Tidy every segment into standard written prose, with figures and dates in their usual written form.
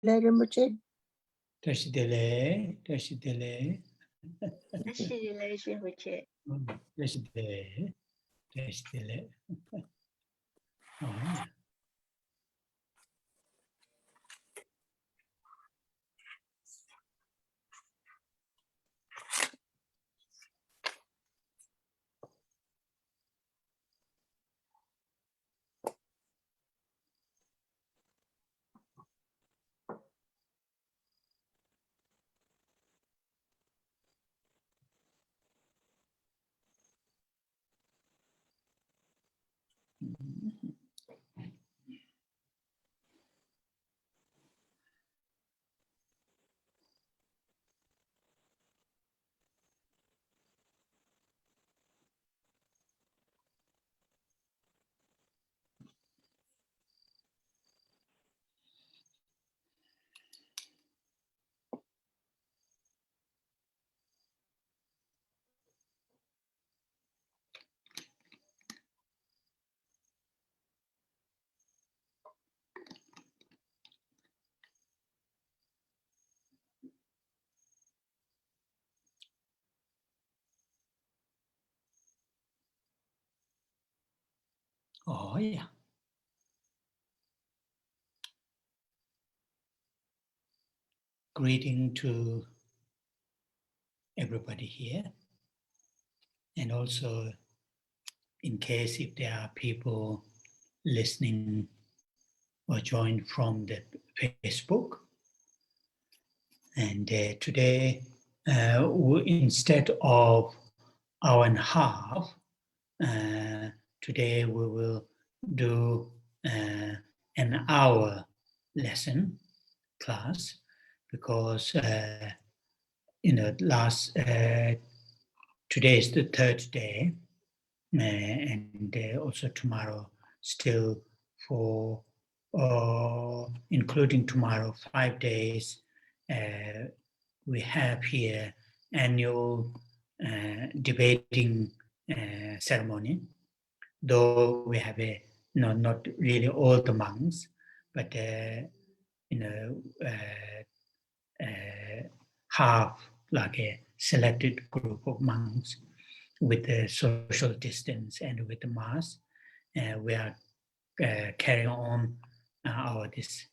lễ Rinpoche. Tashidele, Tashidele. Tashidele Rinpoche. Tashidele, Tashidele. Oh, yeah. Oh, yeah. Greeting to everybody here. And also, in case if there are people listening or joined from the Facebook. And today, instead of hour and a half, today we will do an hour lesson class because today is the third day, and also tomorrow still for including tomorrow 5 days. We have here annual debating ceremony, though we have not really all the monks, but half like a selected group of monks with the social distance and with the mass. We are carrying on this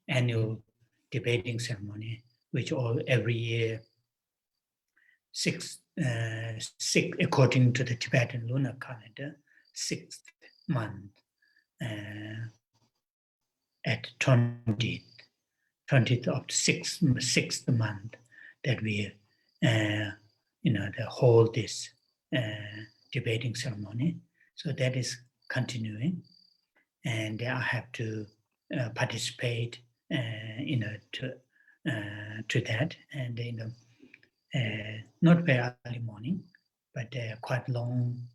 annual debating ceremony, which every year, six according to the Tibetan lunar calendar, 6th month at 20th of the sixth month that we hold this debating ceremony. So that is continuing, and I have to participate to that, and not very early morning, but quite long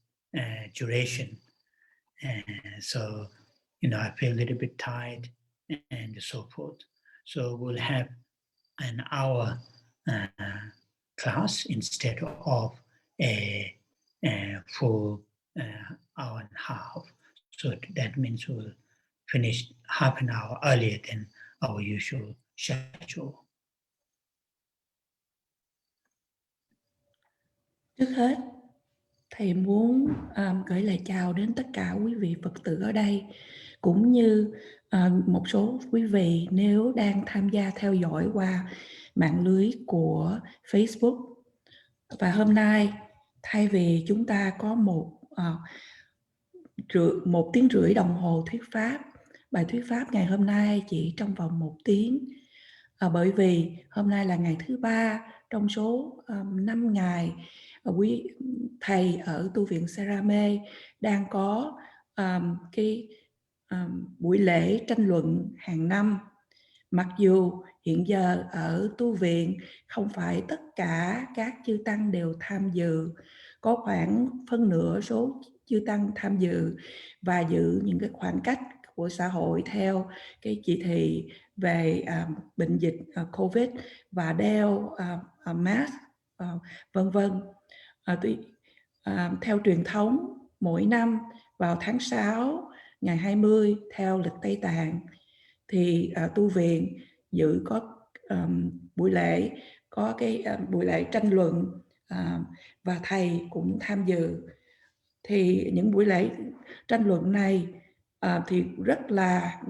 duration. So I feel a little bit tired and so forth. So we'll have an hour class instead of a full hour and a half. So that means we'll finish half an hour earlier than our usual schedule. Trước hết, thầy muốn gửi lời chào đến tất cả quý vị Phật tử ở đây, cũng như một số quý vị nếu đang tham gia theo dõi qua mạng lưới của Facebook. Và hôm nay, thay vì chúng ta có một tiếng rưỡi đồng hồ thuyết pháp, bài thuyết pháp ngày hôm nay chỉ trong vòng 1 tiếng, bởi vì hôm nay là ngày thứ 3 trong số 5 ngày quý thầy ở tu viện Sarame đang có buổi lễ tranh luận hàng năm. Mặc dù hiện giờ ở tu viện không phải tất cả các chư tăng đều tham dự, có khoảng phân nửa số chư tăng tham dự và giữ những cái khoảng cách của xã hội theo cái chỉ thị về bệnh dịch COVID và đeo mask, vân vân. Theo truyền thống, mỗi năm vào tháng 6 ngày 20 theo lịch Tây Tạng thì tu viện có buổi lễ, có cái buổi lễ tranh luận và thầy cũng tham dự. Thì những buổi lễ tranh luận này thì rất là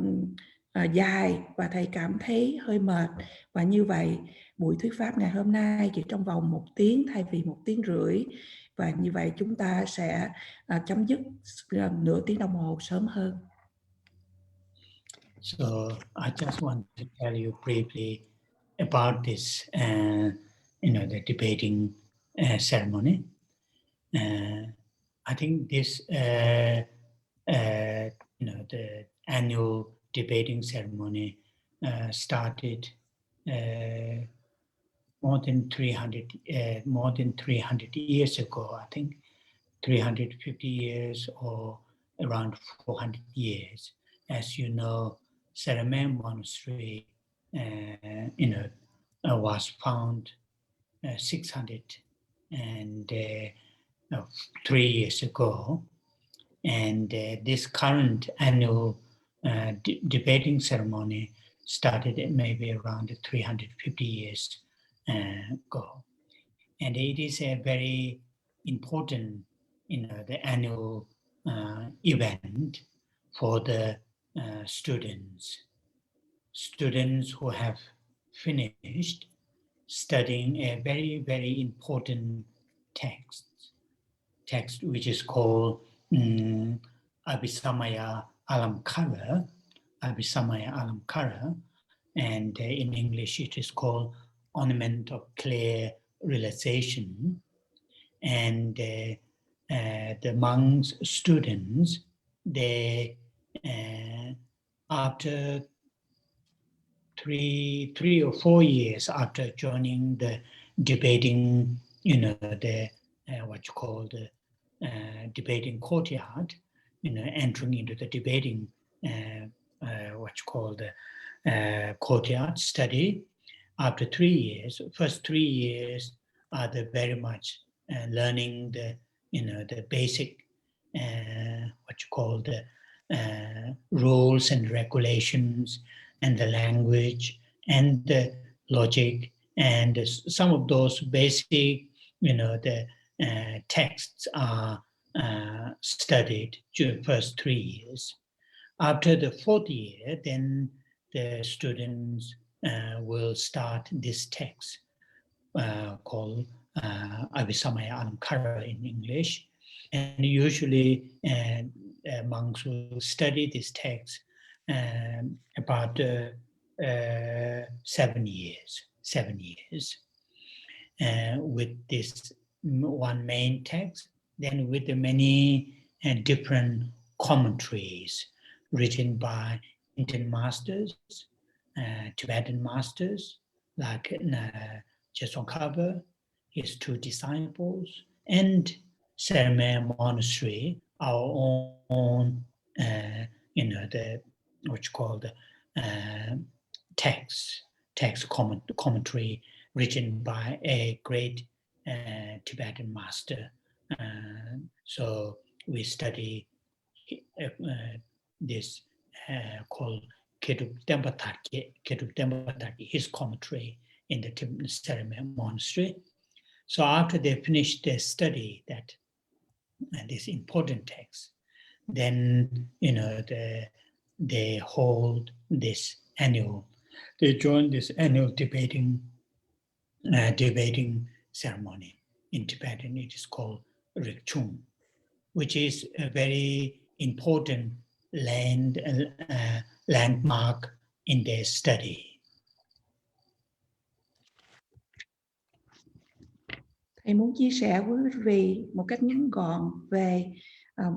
dài và thầy cảm thấy hơi mệt, và như vậy buổi thuyết pháp ngày hôm nay chỉ trong vòng 1 tiếng thay vì 1 tiếng rưỡi, và như vậy chúng ta sẽ chấm dứt nửa tiếng đồng hồ sớm hơn. So I just want to tell you briefly about this, the debating ceremony. I think this, the annual debating ceremony started more than 300 years ago. I think 350 years or around 400 years. As you know, Saramay Monastery, was found 603 years ago, and this current annual debating ceremony started maybe around 350 years ago, and it is a very important, the annual event for the students who have finished studying a very, very important text which is called Abhisamaya Alamkara, and in English it is called Ornament of Clear Realization. And the monks students, they after three or 4 years after joining the debating, the what you call the debating courtyard, entering into the debating what you call the courtyard study. After 3 years, first 3 years are the very much learning the the basic what you call the rules and regulations and the language and the logic, and some of those basic the texts are studied during the first 3 years. After the 4th year, then the students will start this text called Abhisamaya Alamkara in English, and usually monks will study this text about 7 years. With this one main text, then with the many different commentaries written by Indian masters, Tibetan masters like Chesongkhapa, his 2 disciples, and Saramay Monastery, our own, the what you call the text commentary written by a great Tibetan master. So we study this called Ketup Tempataki, his commentary in the Saramay Monastery. So after they finish their study, that this important text, then they hold this annual. They join this annual debating ceremony. In Tibetan, it is called Rikchung, which is a very important landmark in their study. Thầy muốn chia sẻ với quý vị một cách ngắn gọn về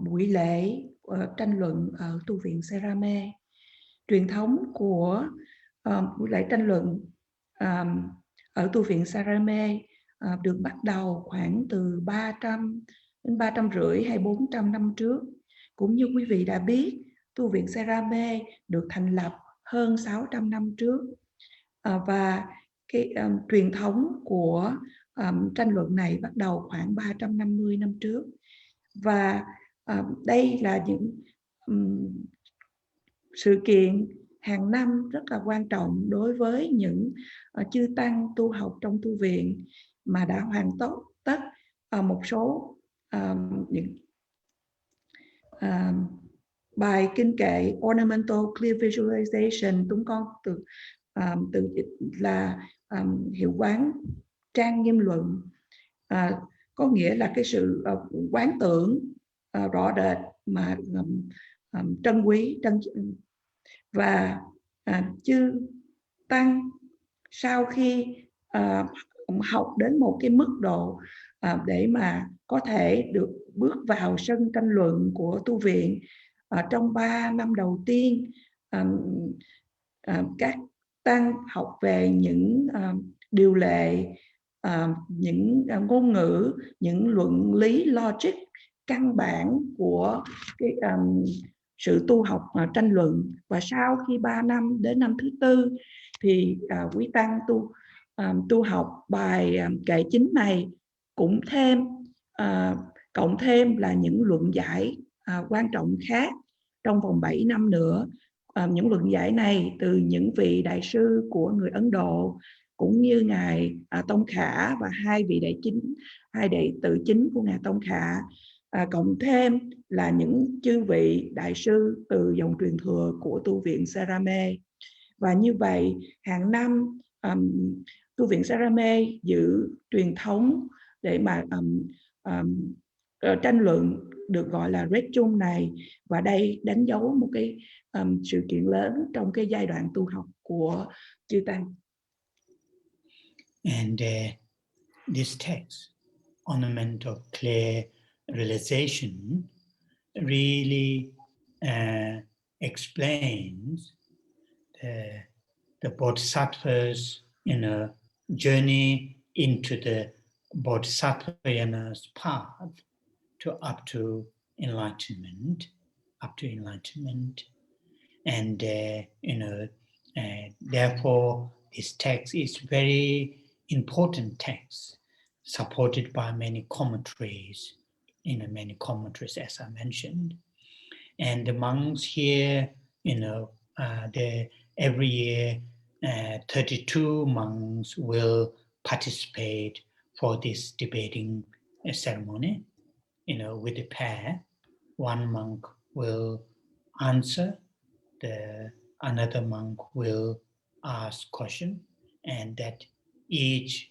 buổi lễ tranh luận ở tu viện Saramay. Truyền thống của buổi lễ tranh luận ở tu viện Saramay được bắt đầu khoảng từ 300 đến 350 hay 400 năm trước. Cũng như quý vị đã biết, tu viện Saramay được thành lập hơn 600 năm trước, và cái truyền thống của tranh luận này bắt đầu khoảng 350 năm trước. Và đây là những sự kiện hàng năm rất là quan trọng đối với những chư tăng tu học trong tu viện mà đã hoàn tất một số những bài kinh kệ Ornamental Clear Visualization, chúng con từ là hiệu quán trang nghiêm luận, có nghĩa là cái sự quán tưởng rõ rệt mà trân quý và chư tăng sau khi học đến một cái mức độ để mà có thể được bước vào sân tranh luận của tu viện trong 3 năm đầu tiên, các tăng học về những điều lệ, những ngôn ngữ, những luận lý logic căn bản của cái sự tu học tranh luận. Và sau khi 3 năm đến năm thứ 4 thì quý tăng tu học bài kệ chính này cũng cộng thêm là những luận giải quan trọng khác trong vòng 7 năm nữa. Những luận giải này từ những vị đại sư của người Ấn Độ cũng như ngài Tông Khả và hai đệ tử chính của ngài Tông Khả, cộng thêm là những chư vị đại sư từ dòng truyền thừa của tu viện Sarame. Và như vậy hàng năm tu viện Sarame giữ truyền thống để mà tranh luận được gọi là Red Chung này, và đây đánh dấu một cái sự kiện lớn trong cái giai đoạn tu học của chư tăng. And this text, Ornamental Clear Realization, really explains the Bodhisattva's journey into the Bodhisattvana's path up to enlightenment, and therefore this text is very important text, supported by many commentaries, as I mentioned. And the monks here, every year 32 monks will participate for this debating ceremony. With a pair, one monk will answer, another monk will ask question, and that each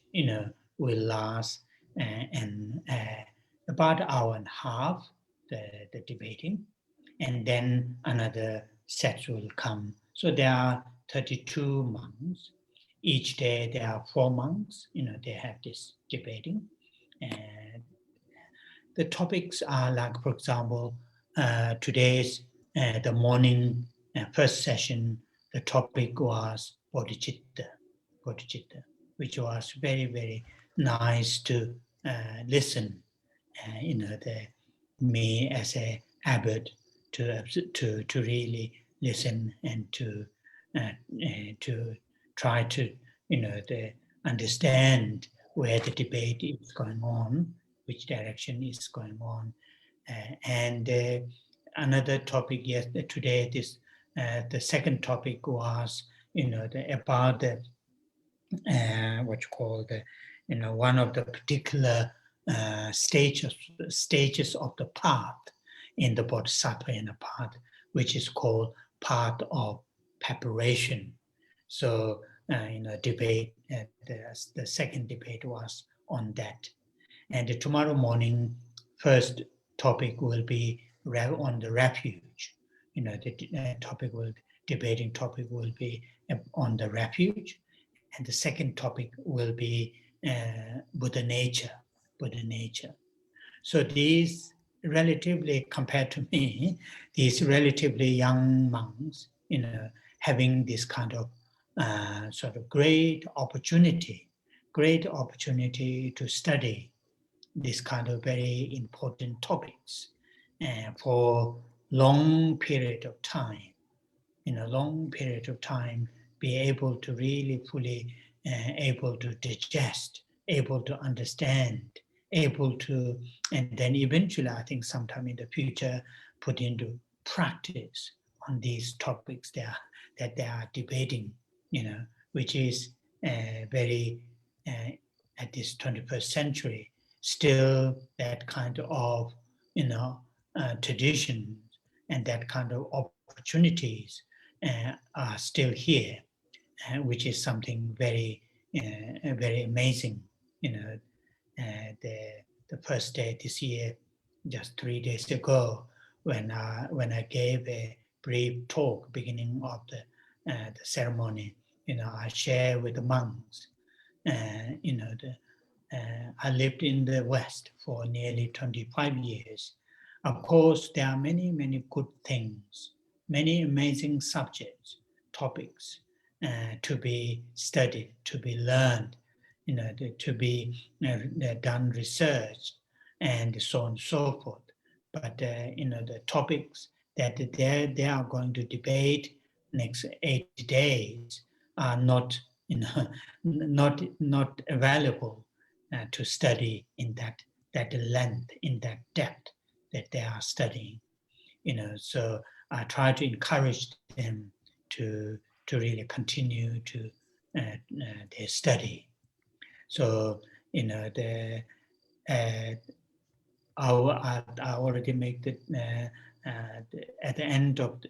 will last about an hour and a half, the debating, and then another set will come. So there are 32 monks. Each day there are 4 monks, they have this debating. And the topics are like, for example, today's the morning first session, the topic was bodhicitta, which was very, very nice to listen. Me as a abbot to really listen and to try to understand where the debate is going on, which direction is going on. And another topic today, the second topic was about the one of the particular stages of the path in the Bodhisattvana path, which is called path of preparation. So debate, the second debate was on that. And tomorrow morning, first topic will be on the refuge. The debating topic will be on the refuge, and the second topic will be Buddha nature. So these relatively, compared to me, these relatively young monks, having this kind of sort of great opportunity to study this kind of very important topics for long period of time. Be able to really fully able to digest, able to understand, able to, and then eventually, I think sometime in the future, put into practice on these topics. that they are debating, which is very, at this 21st century, still that kind of, tradition and that kind of opportunities are still here, which is something very, very amazing. The first day this year, just 3 days ago, when I gave a brief talk beginning of the ceremony, I share with the monks. I lived in the West for nearly 25 years. Of course, there are many, many good things, many amazing subjects, topics to be studied, to be learned, to be done research, and so on and so forth. But the topics that they are going to debate next 8 days are not, not available to study in that length, in that depth that they are studying. So I try to encourage them to really continue to their study. So I already make the at the end of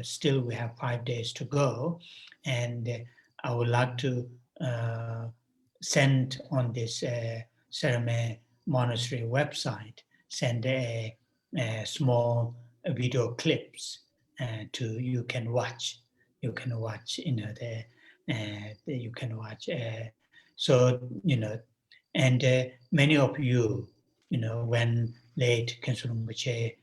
still we have 5 days to go, and I would like to send on this Serame Monastery website, send a small video clips to you can watch. You can watch, you can watch. So and many of you, when late Khenso Rinpoche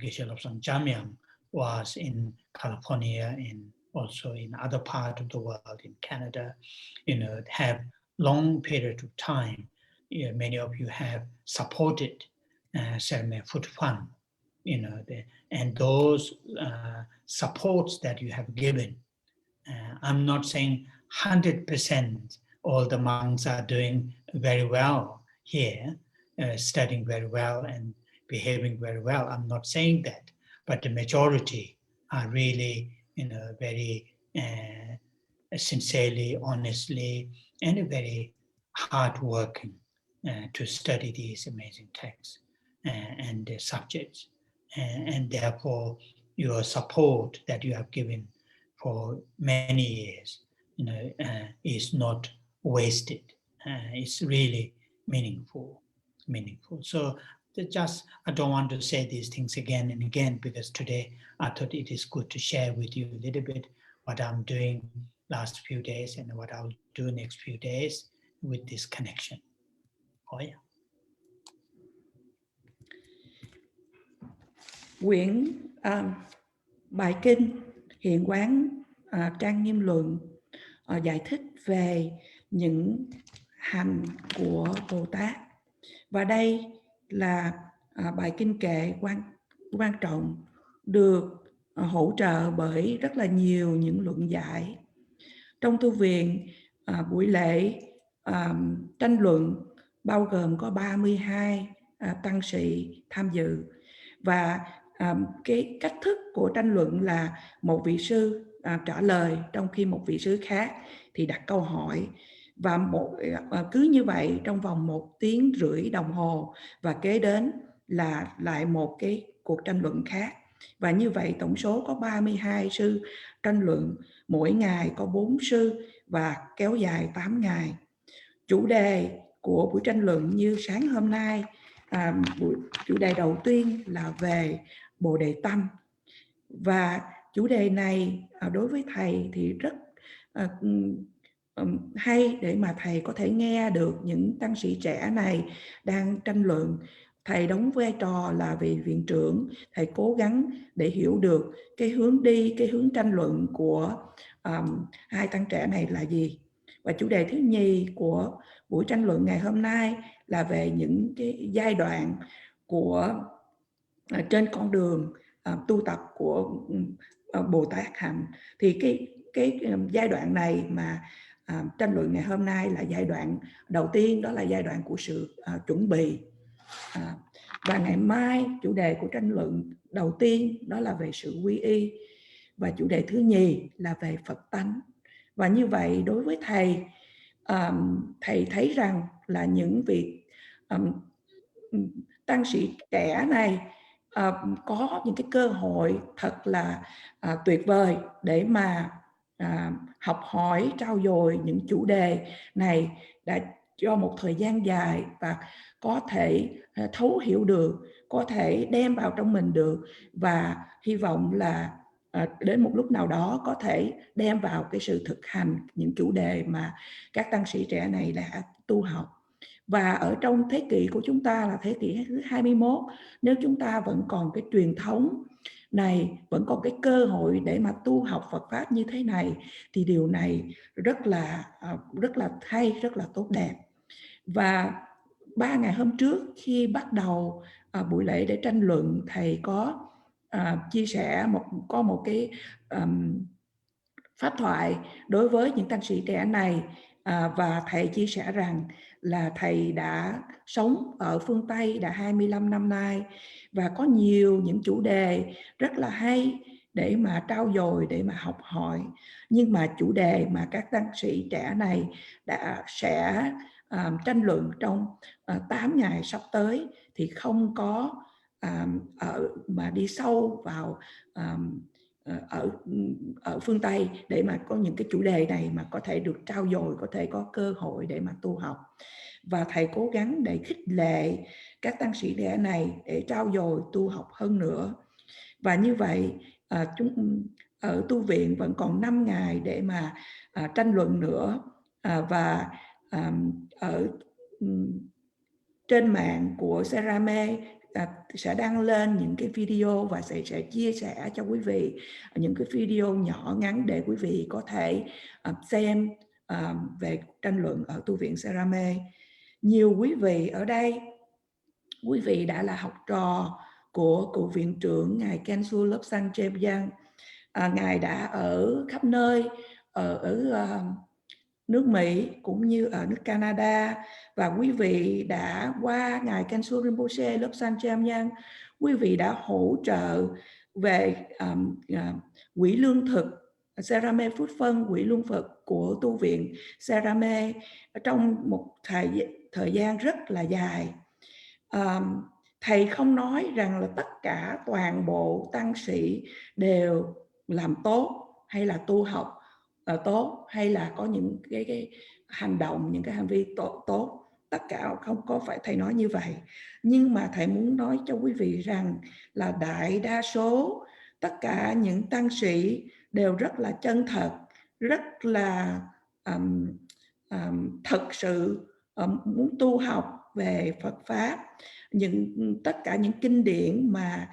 Geshe Lobsang Jamyang was in California, and also in other parts of the world, in Canada, have long period of time. Many of you have supported Serame Food Fund, and those supports that you have given. I'm not saying 100% all the monks are doing very well here, studying very well and behaving very well. I'm not saying that, but the majority are really, very sincerely, honestly, and very hardworking to study these amazing texts and the subjects. And therefore, your support that you have given for many years, is not wasted. It's really meaningful. So I don't want to say these things again and again, because today I thought it is good to share with you a little bit what I'm doing last few days and what I'll do next few days with this connection. Oh yeah. Quyển bài kinh Hiện Quán Trang Nghiêm Luận giải thích về những hành của Bồ Tát. Và đây là bài kinh kệ quan trọng được hỗ trợ bởi rất là nhiều những luận giải. Trong tu viện, buổi lễ tranh luận bao gồm có 32 tăng sĩ tham dự, và cái cách thức của tranh luận là một vị sư trả lời, trong khi một vị sư khác thì đặt câu hỏi, và cứ như vậy trong vòng 1 tiếng rưỡi đồng hồ, và kế đến là lại một cái cuộc tranh luận khác. Và như vậy tổng số có 32 sư tranh luận, mỗi ngày có 4 sư và kéo dài 8 ngày. Chủ đề của buổi tranh luận như sáng hôm nay, chủ đề đầu tiên là về Bồ Đề Tâm, và chủ đề này đối với thầy thì rất hay để mà thầy có thể nghe được những tăng sĩ trẻ này đang tranh luận. Thầy đóng vai trò là vị viện trưởng, thầy cố gắng để hiểu được cái hướng đi, cái hướng tranh luận của hai tăng trẻ này là gì. Và chủ đề thứ nhì của buổi tranh luận ngày hôm nay là về những cái giai đoạn của trên con đường tu tập của Bồ Tát Hạnh. Thì cái giai đoạn này mà tranh luận ngày hôm nay là giai đoạn đầu tiên, đó là giai đoạn của sự chuẩn bị. Và ngày mai chủ đề của tranh luận đầu tiên đó là về sự quy y. và chủ đề thứ nhì là về Phật tánh. Và như vậy đối với thầy, thầy thấy rằng là những vị tăng sĩ trẻ này có những cái cơ hội thật là tuyệt vời để mà học hỏi, trau dồi những chủ đề này đã cho một thời gian dài và có thể thấu hiểu được, có thể đem vào trong mình được, và hy vọng là đến một lúc nào đó có thể đem vào cái sự thực hành những chủ đề mà các tăng sĩ trẻ này đã tu học. Và ở trong thế kỷ của chúng ta là thế kỷ thứ 21, nếu chúng ta vẫn còn cái truyền thống này, vẫn còn cái cơ hội để mà tu học Phật Pháp như thế này, thì điều này rất là hay, rất là tốt đẹp. Và 3 ngày hôm trước khi bắt đầu buổi lễ để tranh luận, thầy có chia sẻ có một cái pháp thoại đối với những tăng sĩ trẻ này, và thầy chia sẻ rằng là thầy đã sống ở phương Tây đã 25 năm nay và có nhiều những chủ đề rất là hay để mà trau dồi, để mà học hỏi. Nhưng mà chủ đề mà các tăng sĩ trẻ này sẽ tranh luận trong 8 ngày sắp tới thì không có mà đi sâu vào ở phương Tây để mà có những cái chủ đề này mà có thể được trau dồi, có thể có cơ hội để mà tu học. Và thầy cố gắng để khích lệ các tăng sĩ trẻ này để trau dồi tu học hơn nữa. Và như vậy ở tu viện vẫn còn 5 ngày để mà tranh luận nữa, và ở trên mạng của Serame sẽ đăng lên những cái video và sẽ chia sẻ cho quý vị những cái video nhỏ ngắn để quý vị có thể xem về tranh luận ở tu viện Serame. Nhiều quý vị ở đây, quý vị đã là học trò của cựu viện trưởng ngài Khensul Lobsang Chebjang. Ngài đã ở khắp nơi ở nước Mỹ cũng như ở nước Canada, và quý vị đã qua ngài Khensul Rinpoche Lobsang Chebjang, quý vị đã hỗ trợ về quỹ lương thực Serame Food Fund, quỹ lương thực của tu viện Serame trong một thời gian rất là dài. Thầy không nói rằng là tất cả toàn bộ tăng sĩ đều làm tốt hay là tu học tốt hay là có những cái hành động, những cái hành vi tốt, tất cả không có phải thầy nói như vậy. Nhưng mà thầy muốn nói cho quý vị rằng là đại đa số tất cả những tăng sĩ đều rất là chân thật, rất là thật sự muốn tu học về Phật Pháp, tất cả những kinh điển mà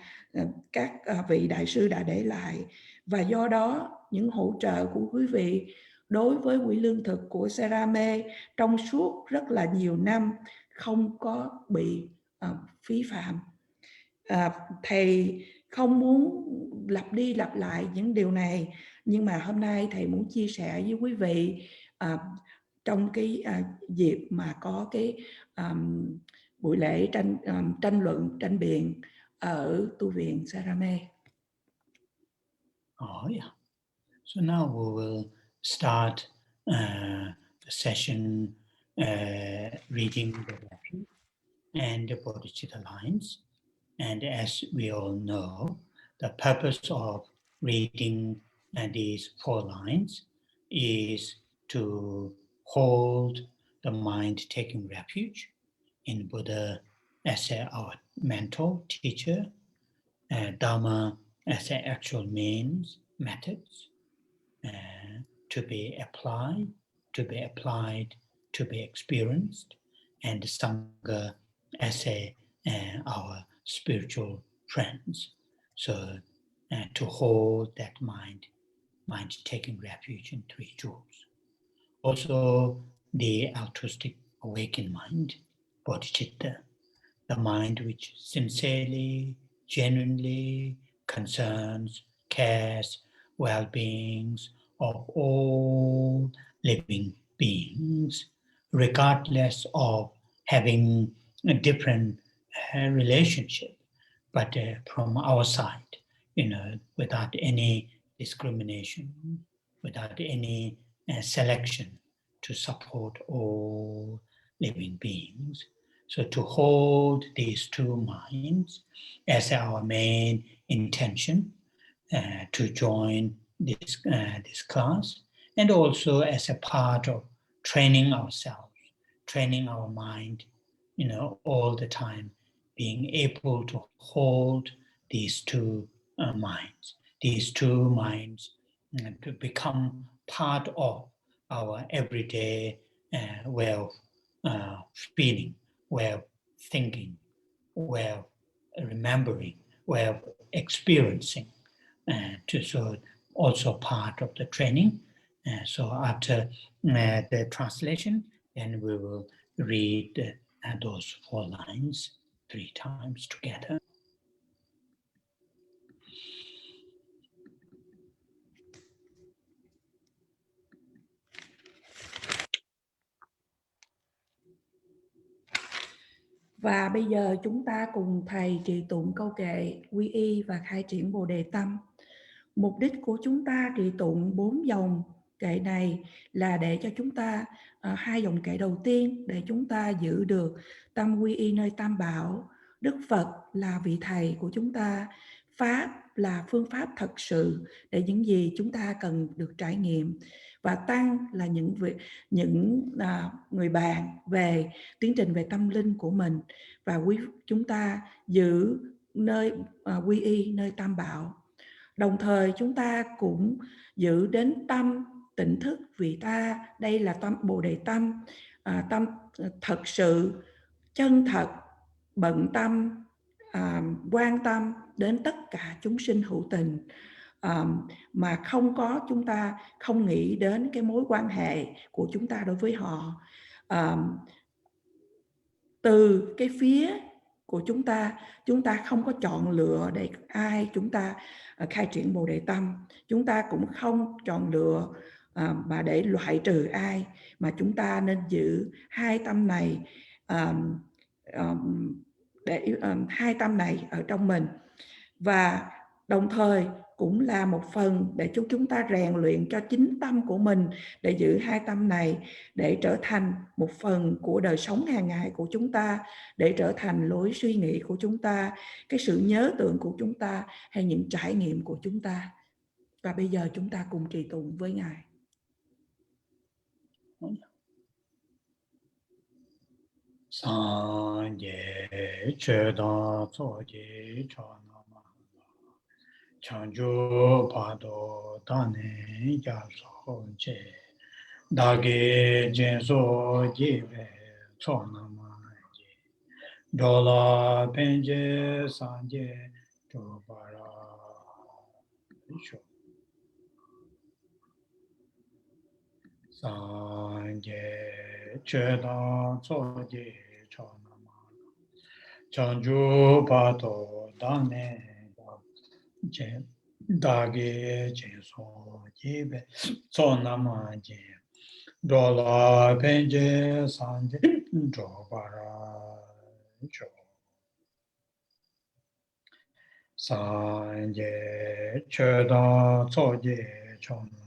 các vị đại sư đã để lại. Và do đó những hỗ trợ của quý vị đối với quỹ lương thực của Serame trong suốt rất là nhiều năm không có bị phí phạm. Thầy không muốn lặp đi lặp lại những điều này, nhưng mà hôm nay thầy muốn chia sẻ với quý vị trong cái dịp mà có cái buổi lễ tranh luận, tranh biện ở tu viện Serame. Oh, yeah. So now we will start the session reading the Refuge and the Bodhicitta lines. And as we all know, the purpose of reading these 4 lines is to hold the mind taking refuge in Buddha as our mentor teacher, Dharma as an actual means, methods, to be applied, to be experienced, and Sangha as our spiritual friends. So to hold that mind taking refuge in 3 jewels. Also the altruistic awakened mind, bodhicitta, the mind which sincerely, genuinely concerns, cares, well-beings of all living beings, regardless of having a different relationship, but from our side, without any discrimination, without any selection, to support all living beings. So to hold these two minds as our main intention to join this class, and also as a part of training ourselves, training our mind, all the time, being able to hold these two minds to become part of our everyday way of feeling, way of thinking, way of remembering, way of experiencing. So also part of the training. So after the translation, then we will read those 4 lines 3 times together. Và bây giờ chúng ta cùng thầy trì tụng câu kệ quy y và khai triển Bồ Đề Tâm. Mục đích của chúng ta trì tụng 4 dòng kệ này là để cho chúng ta 2 dòng kệ đầu tiên để chúng ta giữ được tâm quy y nơi Tam Bảo. Đức Phật là vị thầy của chúng ta, Pháp là phương pháp thật sự để những gì chúng ta cần được trải nghiệm, và Tăng là những người bạn về tiến trình về tâm linh của mình, và chúng ta giữ nơi quy y nơi Tam Bảo. Đồng thời chúng ta cũng giữ đến tâm tỉnh thức vị ta, đây là tâm Bồ Đề Tâm, tâm thật sự, chân thật, bận tâm, quan tâm đến tất cả chúng sinh hữu tình, mà chúng ta không nghĩ đến cái mối quan hệ của chúng ta đối với họ. Từ cái phía của chúng ta không có chọn lựa để ai chúng ta khai triển Bồ Đề Tâm. Chúng ta cũng không chọn lựa mà để loại trừ ai, mà chúng ta nên giữ 2 tâm này, hai tâm này ở trong mình, và đồng thời cũng là một phần để chúng ta rèn luyện cho chính tâm của mình để giữ 2 tâm này, để trở thành một phần của đời sống hàng ngày của chúng ta, để trở thành lối suy nghĩ của chúng ta, cái sự nhớ tưởng của chúng ta, hay những trải nghiệm của chúng ta. Và bây giờ chúng ta cùng trì tụng với Ngài. Sanje chöda tsoje chonama chanju pado dane yaso che dage jenso jebe chonama je dola penje sanje chobara sho Sanje chöda tsoje chonama chanju pato dane je dage jenso jebe chonama je dola penje sanje chobara sho Sanje chöda tsoje chonama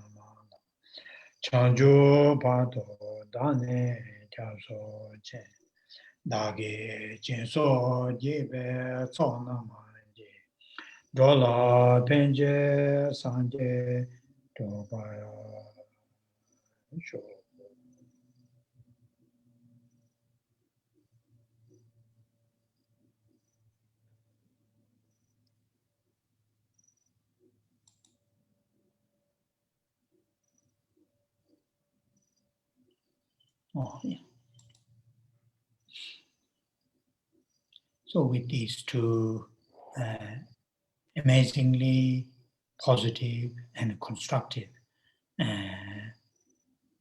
chanju pato dane jaso che dage jinso jebe tsonama je dola penje sanje dobaya sho. Oh, yeah. So with these 2 amazingly positive and constructive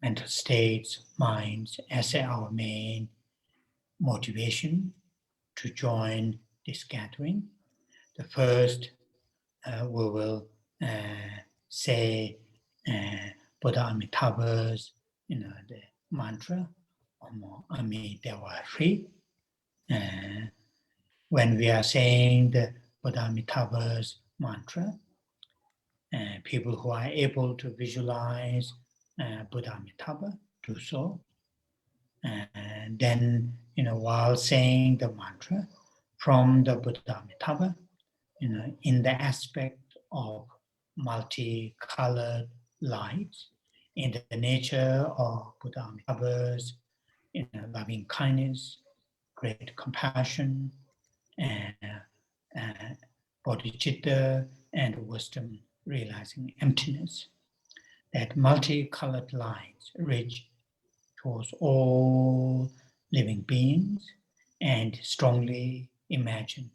mental states, minds, as our main motivation to join this gathering, the first we will say Buddha Amitabha's, the mantra, Ami Dewa Shri. When we are saying the Buddha Amitabha's mantra, people who are able to visualize Buddha Amitabha do so. And then, while saying the mantra from the Buddha Amitabha, in the aspect of multicolored lights, in the nature of Buddha Amitabha's, loving kindness, great compassion, and bodhicitta, and wisdom realizing emptiness, that multicolored lights reach towards all living beings, and strongly imagine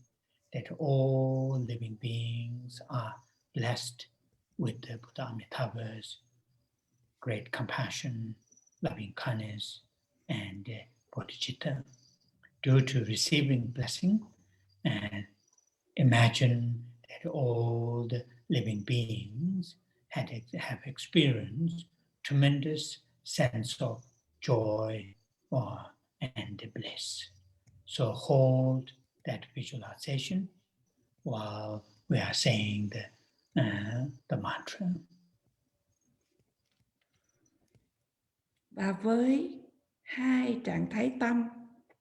that all living beings are blessed with the Buddha Amitabha's great compassion, loving kindness, and bodhicitta. Due to receiving blessing, and imagine that all the living beings have experienced tremendous sense of joy and bliss. So hold that visualization while we are saying the mantra. Và với hai trạng thái tâm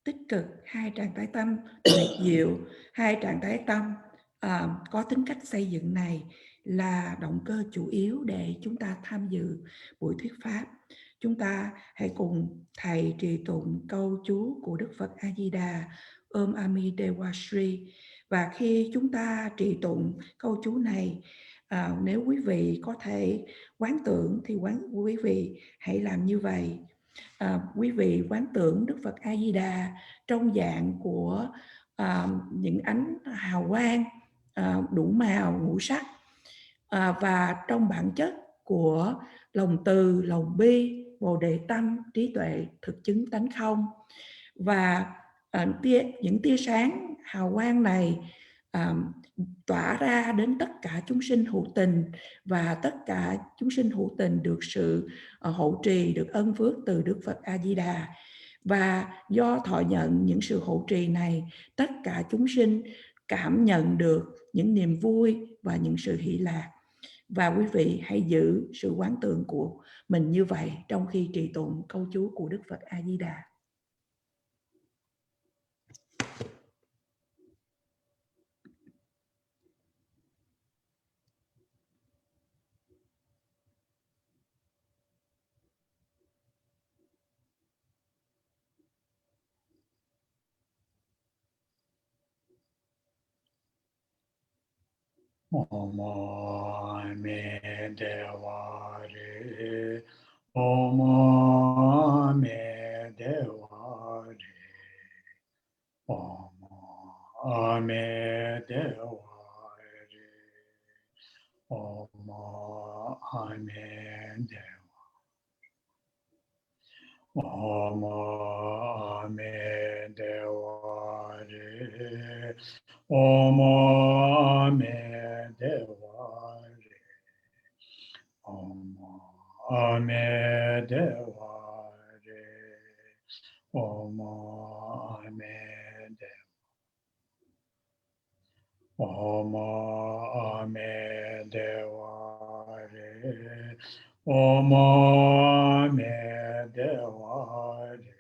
tích cực, hai trạng thái tâm tuyệt diệu, hai trạng thái tâm có tính cách xây dựng này là động cơ chủ yếu để chúng ta tham dự buổi thuyết pháp. Chúng ta hãy cùng thầy trì tụng câu chú của Đức Phật A Di Đà Om Ami Dewa Shri. Và khi chúng ta trì tụng câu chú này, nếu quý vị có thể quán tưởng thì quý vị hãy làm như vậy. Quý vị quán tưởng Đức Phật A Di Đà trong dạng của những ánh hào quang đủ màu ngũ sắc, và trong bản chất của lòng từ, lòng bi, bồ đề tâm, trí tuệ, thực chứng tánh không. Và những tia sáng hào quang này tỏa ra đến tất cả chúng sinh hữu tình, và tất cả chúng sinh hữu tình được sự hộ trì, được ân phước từ Đức Phật A Di Đà. Và do thọ nhận những sự hộ trì này, tất cả chúng sinh cảm nhận được những niềm vui và những sự hỷ lạc. Và quý vị hãy giữ sự quán tưởng của mình như vậy trong khi trì tụng câu chú của Đức Phật A Di Đà. Om Ame Dewa Re, Om Ame Dewa Re, Om Ame Dewa Re, Om Ame Dewa, Om Ame Dewa Re, Om Ame Dewa Re, Om Ame Dewa Re, Om Ame Dewa, Om Ame Dewa Re, Om Ame Dewa Re,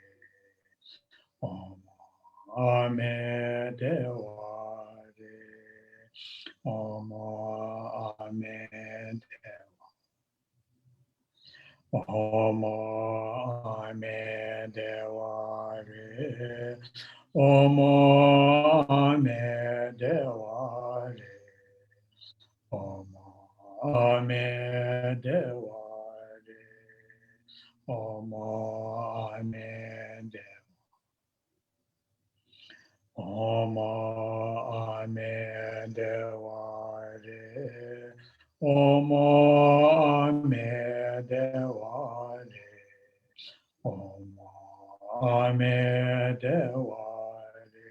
Om Ame Dewa Re, Om Ame Dewa, Om Ame Dewa Re, Om Ame Dewa Re, Om Ame Dewa Re, Om Ame Dewa, Om Ame Dewa Re, Om Ame Dewa Re, Om Ame Dewa Re,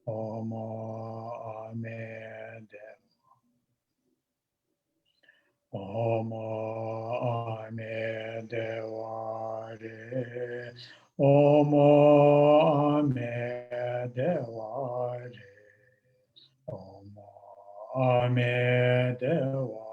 Om Ame Dewa, Om Ame Dewa Re, Om Ame Dewa Re, Om Ame Dewa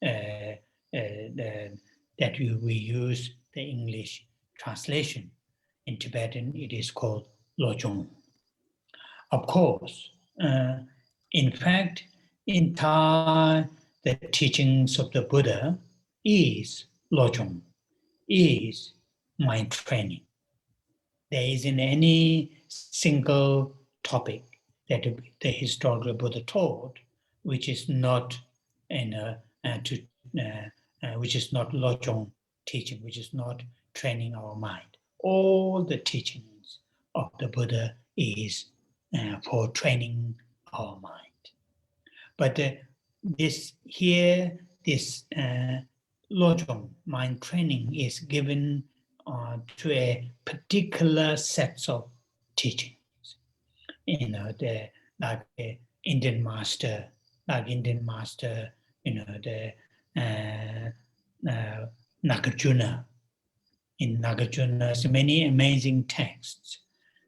that we use the English translation. In Tibetan, it is called Lojong. Of course, in fact, in Thai, the teachings of the Buddha is Lojong, is mind training. There isn't any single topic that the historical Buddha taught which is not which is not Lojong teaching, which is not training our mind. All the teachings of the Buddha is for training our mind. But this Lojong mind training is given to a particular set of teachings. Like Indian master, Nagarjuna. In Nagarjuna's many amazing texts,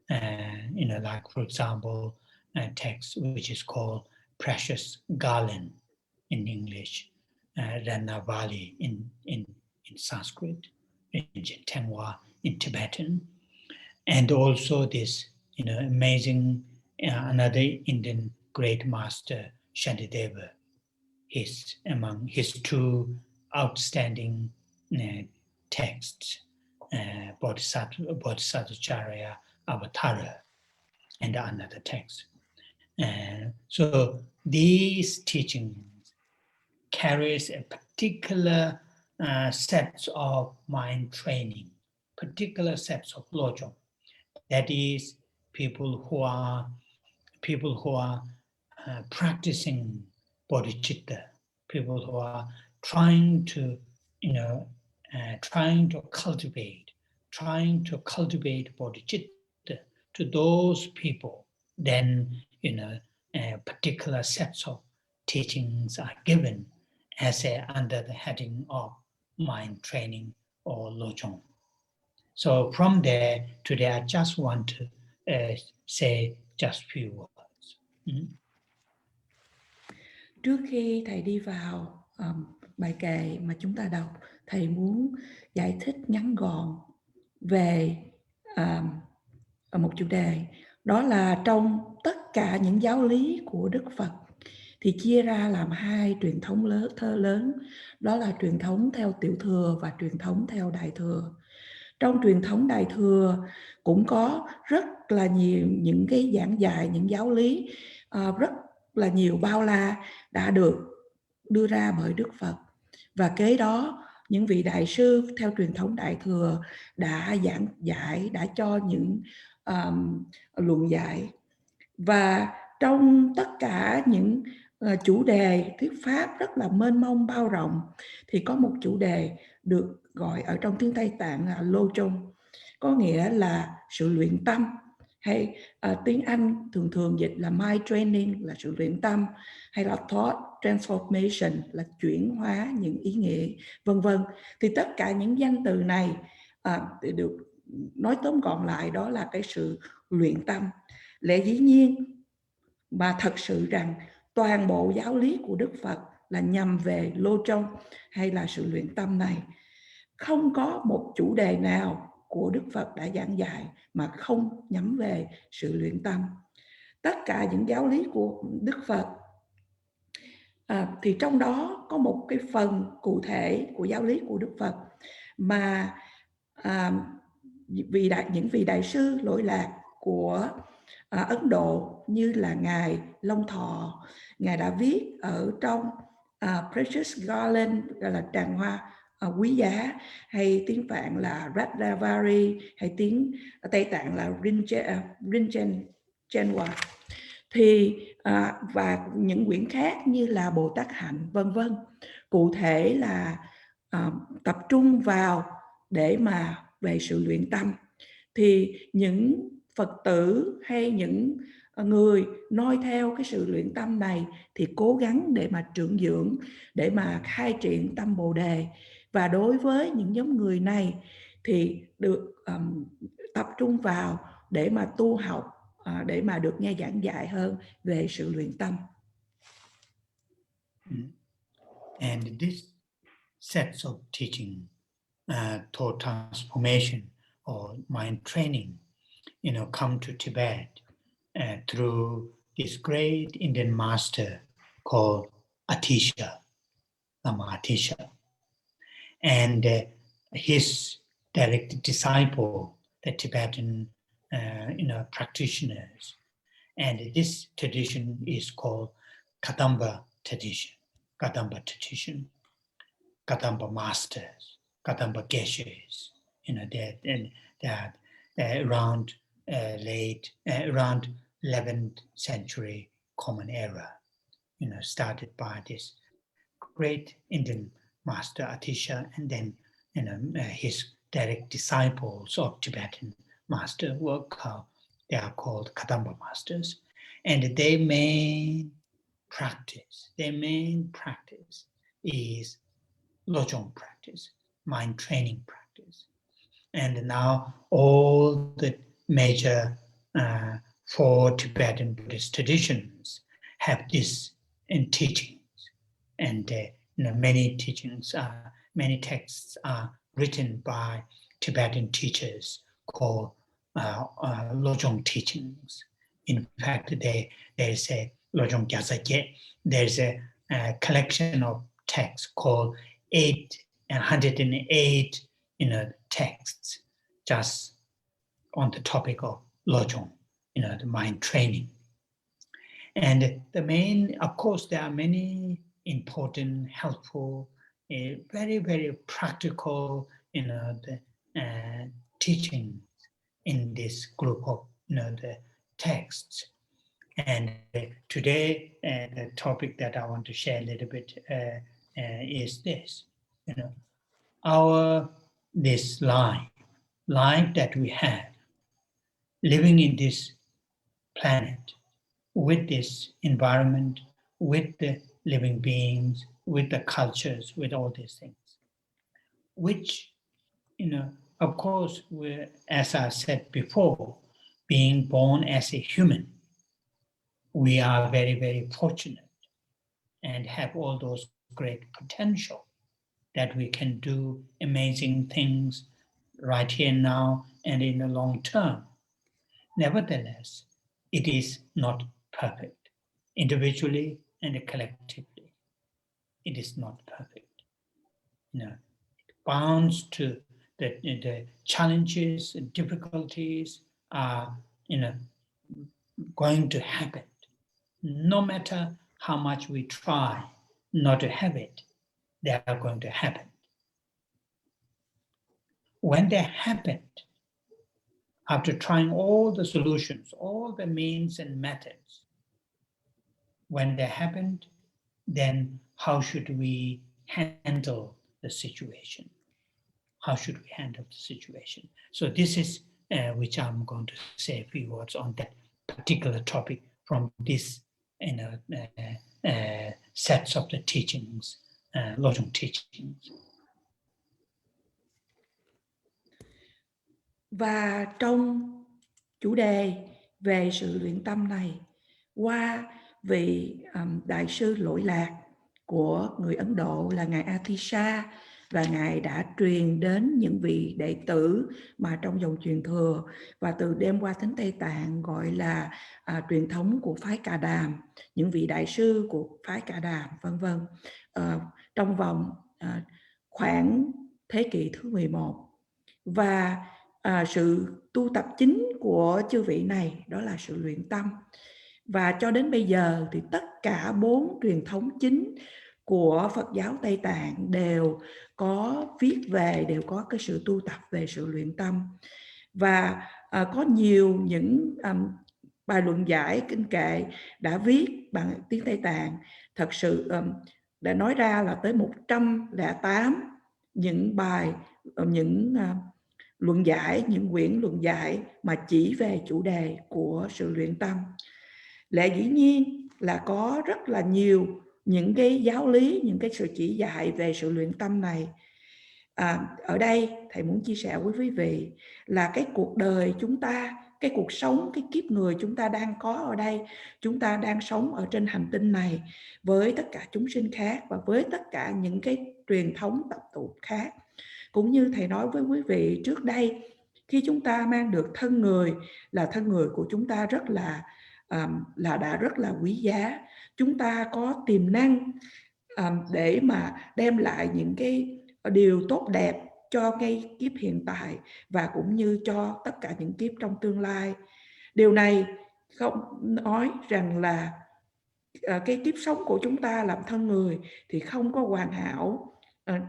like for example, a text which is called Precious Garland in English, Ranavali in Sanskrit, Tengwa in Tibetan, and also this amazing another Indian great master, Shantideva. Among his two outstanding texts, Bodhisattvacharya Avatara, and another text. So these teachings carries a particular sets of mind training, particular sets of lojong. That is, people who are practicing bodhicitta, people who are trying to cultivate bodhicitta. To those people, then particular sets of teachings are given as under the heading of mind training or lojong. So from there, today I just want to say just few words. Trước khi thầy đi vào bài kệ mà chúng ta đọc, thầy muốn giải thích ngắn gọn về một chủ đề. Đó là trong tất cả những giáo lý của Đức Phật thì chia ra làm hai truyền thống lớn. Đó là truyền thống theo Tiểu Thừa và truyền thống theo Đại Thừa. Trong truyền thống Đại Thừa cũng có rất là nhiều những cái giảng dạy, những giáo lý rất là nhiều bao la đã được đưa ra bởi Đức Phật. Và kế đó, những vị đại sư theo truyền thống Đại Thừa đã giảng giải, đã cho những luận giải. Và trong tất cả những chủ đề thuyết pháp rất là mênh mông bao rộng thì có một chủ đề được gọi ở trong tiếng Tây Tạng là Lojong, có nghĩa là sự luyện tâm, hay tiếng Anh thường dịch là mind training là sự luyện tâm, hay là thought transformation là chuyển hóa những ý nghĩa, vân vân. Thì tất cả những danh từ này được nói tóm gọn lại đó là cái sự luyện tâm. Lẽ dĩ nhiên mà thật sự rằng toàn bộ giáo lý của Đức Phật là nhằm về Lojong hay là sự luyện tâm này. Không có một chủ đề nào của Đức Phật đã giảng dạy mà không nhắm về sự luyện tâm. Tất cả những giáo lý của Đức Phật thì trong đó có một cái phần cụ thể của giáo lý của Đức Phật mà những vị đại sư lỗi lạc của Ấn Độ như là Ngài Long Thọ, Ngài đã viết ở trong Precious Garland là tràng hoa quý giá, hay tiếng Phạn là Ratnavari, hay tiếng Tây Tạng là Rinchen. Thì và những quyển khác như là Bồ Tát Hạnh, vân vân, cụ thể là tập trung vào để mà về sự luyện tâm. Thì những Phật tử hay những người noi theo cái sự luyện tâm này thì cố gắng để mà trưởng dưỡng, để mà khai triển tâm Bồ Đề. Và đối với những nhóm người này thì được tập trung vào để mà tu học, để mà được nghe giảng dạy hơn về sự luyện tâm. And this sets of teaching toward transformation or mind training, come to Tibet through this great Indian master called Atisha, Lama Atisha, and his direct disciple, the Tibetan, practitioners. And this tradition is called Kadamba tradition, Kadamba tradition, Kadamba masters, Kadamba geshes. That around around 11th century Common Era, started by this great Indian master Atisha, and then his direct disciples of Tibetan master they are called Kadamba masters, and their main practice is Lojong practice, mind training practice. And now all the major 4 Tibetan Buddhist traditions have this in teachings, and many teachings, many texts are written by Tibetan teachers called Lojong teachings. In fact, there's a Lojong Gyaltsakye. There's a collection of texts called 108 texts just on the topic of Lojong, the mind training. And the main, of course, there are many important, helpful, very, very practical, teaching in this group of, the texts. And today, the topic that I want to share a little bit is this, this life that we have, living in this planet, with this environment, with the living beings, with the cultures, with all these things, which, of course, as I said before, being born as a human, we are very, very fortunate and have all those great potential that we can do amazing things right here and now and in the long term. Nevertheless, it is not perfect. Individually and collectively, it is not perfect. It bounds to the challenges and difficulties are going to happen. No matter how much we try not to have it, they are going to happen. When they happened, after trying all the solutions, all the means and methods, when they happened, then how should we handle the situation? How should we handle the situation? So this is which I'm going to say a few words on that particular topic from this sets of the teachings, Lojong teachings. Và trong chủ đề về sự luyện tâm này, qua vị đại sư lỗi lạc của người Ấn Độ là Ngài Atisha, và Ngài đã truyền đến những vị đệ tử mà trong dòng truyền thừa và từ đêm qua thính Tây Tạng gọi là truyền thống của phái Cà Đàm, những vị đại sư của phái Cà Đàm, vân vân, trong vòng khoảng thế kỷ thứ 11. Và sự tu tập chính của chư vị này đó là sự luyện tâm. Và cho đến bây giờ thì tất cả 4 truyền thống chính của Phật giáo Tây Tạng đều có viết về, đều có cái sự tu tập về sự luyện tâm. Và có nhiều những bài luận giải, kinh kệ đã viết bằng tiếng Tây Tạng, thật sự đã nói ra là tới 108 những bài, những luận giải, những quyển luận giải mà chỉ về chủ đề của sự luyện tâm. Lẽ dĩ nhiên là có rất là nhiều những cái giáo lý, những cái sự chỉ dạy về sự luyện tâm này. Ở đây thầy muốn chia sẻ với quý vị là cái cuộc đời chúng ta cái cuộc sống, cái kiếp người chúng ta đang có ở đây. Chúng ta đang sống ở trên hành tinh này với tất cả chúng sinh khác và với tất cả những cái truyền thống tập tục khác. Cũng như thầy nói với quý vị trước đây, khi chúng ta mang được thân người, là thân người của chúng ta rất là đã rất là quý giá. Chúng ta có tiềm năng để mà đem lại những cái điều tốt đẹp cho cái kiếp hiện tại và cũng như cho tất cả những kiếp trong tương lai. Điều này không nói rằng là cái kiếp sống của chúng ta làm thân người thì không có hoàn hảo,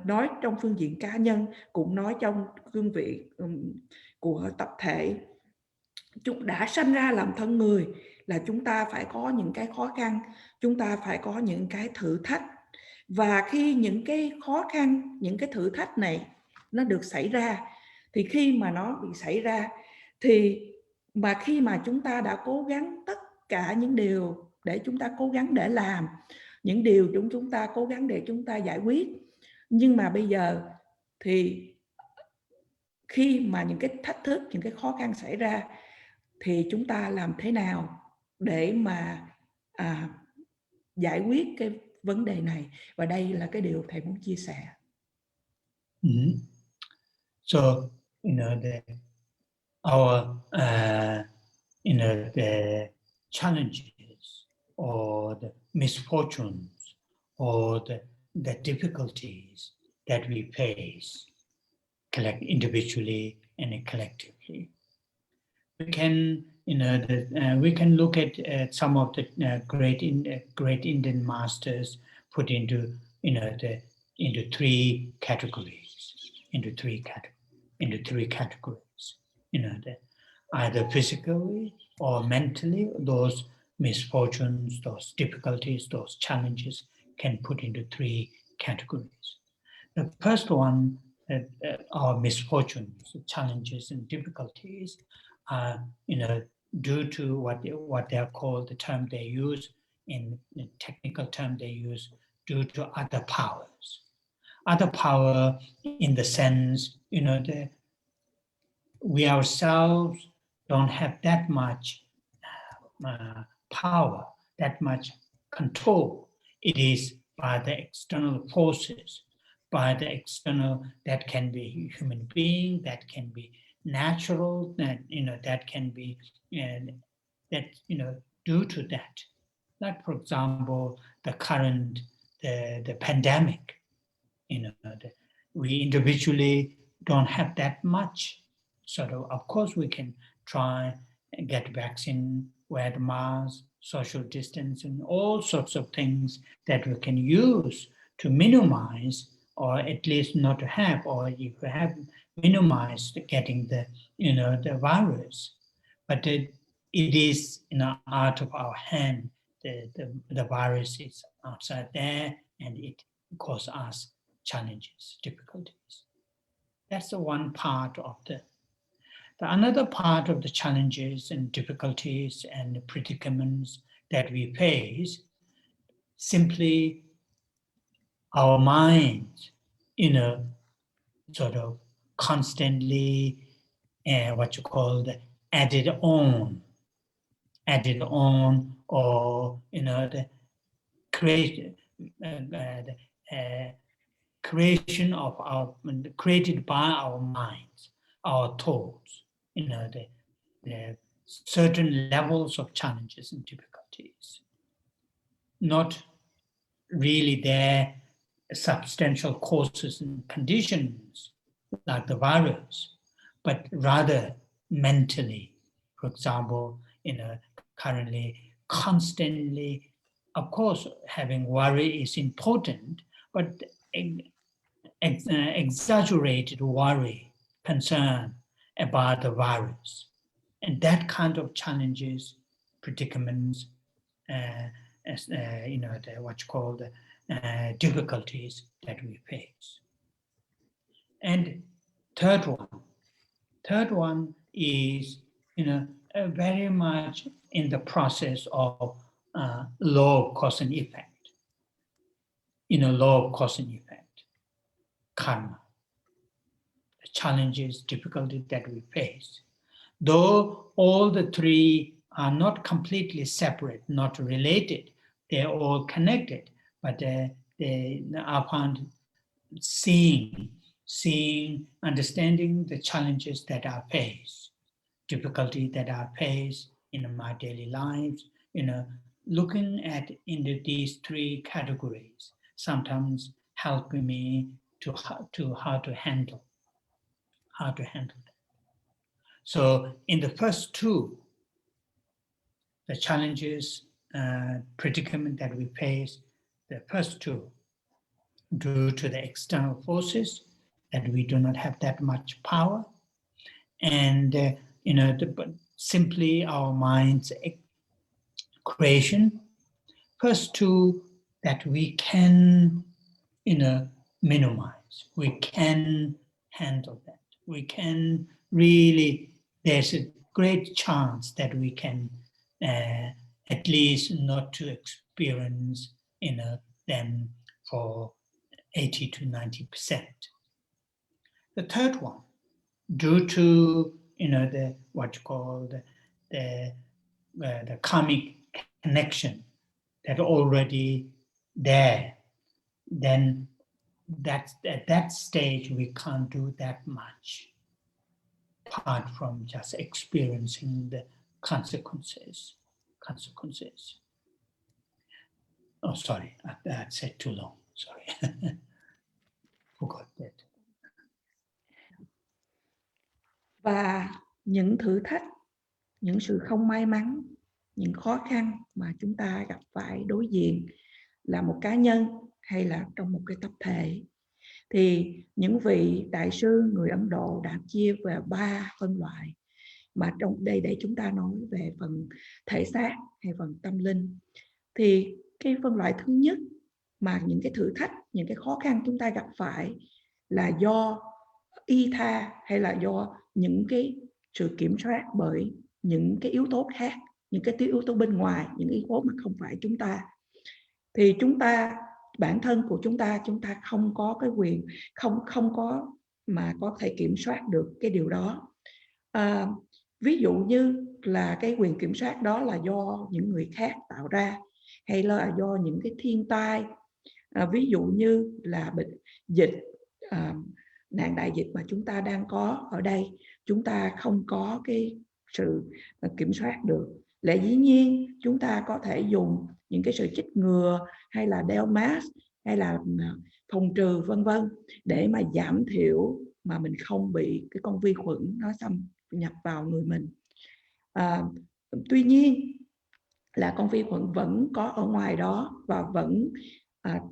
nói trong phương diện cá nhân, cũng nói trong cương vị của tập thể. Chúng đã sanh ra làm thân người là chúng ta phải có những cái khó khăn, chúng ta phải có những cái thử thách. Và khi những cái khó khăn, những cái thử thách này nó được xảy ra, thì khi mà nó bị xảy ra thì khi mà chúng ta đã cố gắng tất cả những điều để chúng ta cố gắng để làm, những điều chúng ta cố gắng để chúng ta giải quyết, nhưng mà bây giờ thì khi mà những cái thách thức, những cái khó khăn xảy ra thì chúng ta làm thế nào để mà giải quyết cái vấn đề này? Và đây là cái điều thầy muốn chia sẻ. So, our the challenges or the misfortunes or the difficulties that we face, individually and collectively. We can, we can look at some of the great Indian masters put into, into three categories, either physically or mentally. Those misfortunes, those difficulties, those challenges can put into three categories. The first one, our misfortunes, challenges, and difficulties are, due to what they are called, the term they use in the technical term they use, due to other powers. Other power in the sense, we ourselves don't have that much power, that much control. It is by the external forces, by the external, that can be human being, that can be natural, that that can be, due to that. Like, for example, the current, the pandemic, we individually don't have that much. So of course we can try and get vaccine, wear the mask, social distance, and all sorts of things that we can use to minimize, or at least not to have, or if you have minimized getting the, the virus. But it is in the art of our hand. The virus is outside there, and it causes us challenges, difficulties. That's the one part of the another part of the challenges and difficulties and the predicaments that we face, simply our minds, sort of constantly, what you call the added on, or, the creation of our, created by our minds, our thoughts, the certain levels of challenges and difficulties. Not really their substantial causes and conditions like the virus, but rather mentally. For example, currently, constantly, of course, having worry is important, but exaggerated worry, concern about the virus, and that kind of challenges, predicaments, what you call the difficulties that we face. And third one is, very much in the process of law of cause and effect. Law of cause and effect, karma, the challenges, difficulties that we face. though all the three are not completely separate, not related, they're all connected, but they are found seeing, understanding the challenges that are faced, difficulty that are faced in my daily lives, looking at into these three categories, sometimes helping me to how to handle that. So in the first two, the challenges, predicament that we face, the first two, due to the external forces, that we do not have that much power, and simply our mind's creation. First two that we can minimize, we can handle that, we can really, there's a great chance that we can at least not to experience them for 80 to 90%. The third one, due to the what you call the karmic connection that already there, then at that stage we can't do that much, apart from just experiencing the consequences. Oh, sorry, I said too long. Sorry, forgot that. Và những thử thách, những sự không may mắn, những khó khăn mà chúng ta gặp phải đối diện là một cá nhân hay là trong một cái tập thể, thì những vị đại sư người Ấn Độ đã chia về 3 phân loại, mà trong đây để chúng ta nói về phần thể xác hay phần tâm linh. Thì cái phân loại thứ nhất mà những cái thử thách, những cái khó khăn chúng ta gặp phải là do y tha hay là do những cái sự kiểm soát bởi những cái yếu tố khác, những cái yếu tố bên ngoài, những yếu tố mà không phải chúng ta. Thì chúng ta, bản thân của chúng ta không có cái quyền, không có mà có thể kiểm soát được cái điều đó. Ví dụ như là cái quyền kiểm soát đó là do những người khác tạo ra, hay là do những cái thiên tai, ví dụ như là bệnh dịch, nạn đại dịch mà chúng ta đang có ở đây, chúng ta không có cái sự kiểm soát được. Lẽ dĩ nhiên chúng ta có thể dùng những cái sự chích ngừa hay là đeo mask hay là phòng trừ vân vân để mà giảm thiểu mà mình không bị cái con vi khuẩn nó xâm nhập vào người mình. Tuy nhiên là con vi khuẩn vẫn có ở ngoài đó và vẫn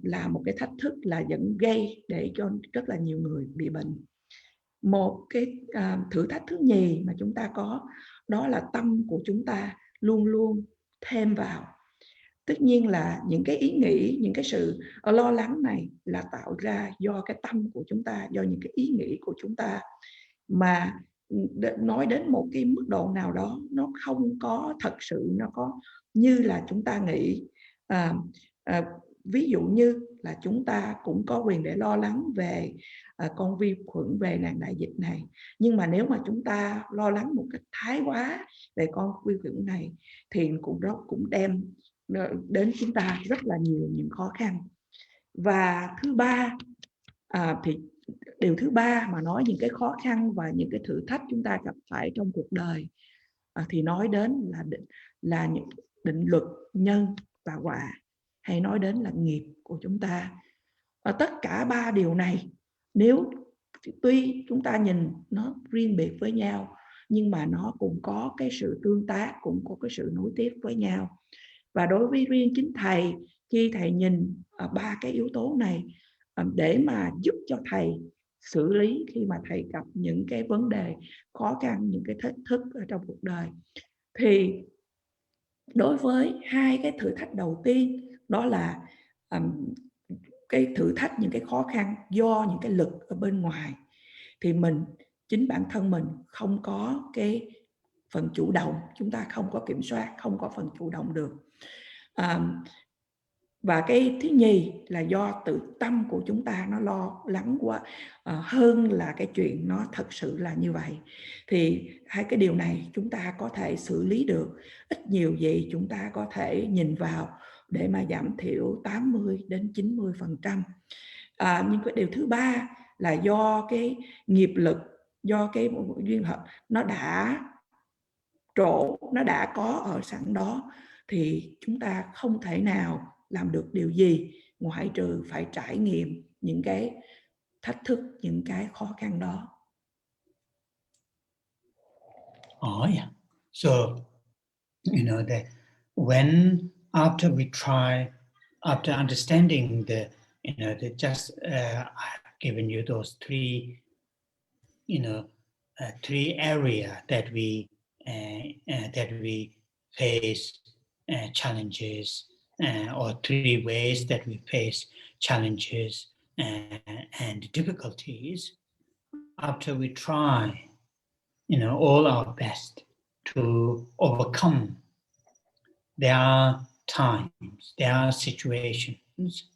là một cái thách thức, là vẫn gây để cho rất là nhiều người bị bệnh. Một cái thử thách thứ nhì mà chúng ta có, đó là tâm của chúng ta luôn luôn thêm vào. Tất nhiên là những cái ý nghĩ, những cái sự lo lắng này là tạo ra do cái tâm của chúng ta, do những cái ý nghĩ của chúng ta, mà nói đến một cái mức độ nào đó nó không có thật sự nó có như là chúng ta nghĩ. Ví dụ như là chúng ta cũng có quyền để lo lắng về con vi khuẩn, về nạn đại dịch này, nhưng mà nếu mà chúng ta lo lắng một cách thái quá về con vi khuẩn này thì cũng đem đến chúng ta rất là nhiều những khó khăn. Và thứ ba, thì điều thứ ba mà nói những cái khó khăn và những cái thử thách chúng ta gặp phải trong cuộc đời, thì nói đến là những định luật nhân và quả, hay nói đến là nghiệp của chúng ta. Tất cả 3 điều này, nếu tuy chúng ta nhìn nó riêng biệt với nhau, nhưng mà nó cũng có cái sự tương tác, cũng có cái sự nối tiếp với nhau. Và đối với riêng chính thầy, khi thầy nhìn 3 cái yếu tố này để mà giúp cho thầy xử lý khi mà thầy gặp những cái vấn đề khó khăn, những cái thách thức ở trong cuộc đời, thì đối với 2 cái thử thách đầu tiên, đó là cái thử thách, những cái khó khăn do những cái lực ở bên ngoài, thì chính bản thân mình không có cái phần chủ động, chúng ta không có kiểm soát, không có phần chủ động được. Và cái thứ nhì là do tự tâm của chúng ta nó lo lắng quá, hơn là cái chuyện nó thật sự là như vậy. Thì hai cái điều này chúng ta có thể xử lý được. Ít nhiều gì chúng ta có thể nhìn vào để mà giảm thiểu 80 đến 90%. Nhưng cái điều thứ ba là do cái nghiệp lực, do cái duyên phận nó đã có ở sẵn đó, thì chúng ta không thể nào làm được điều gì ngoại trừ phải trải nghiệm những cái thách thức, những cái khó khăn đó. Oh yeah. So, you know, that when after we try, after understanding the, you know, the just I've given you those three, you know, three areas that we face challenges, or three ways that we face challenges and difficulties. After we try, you know, all our best to overcome, there are times, there are situations,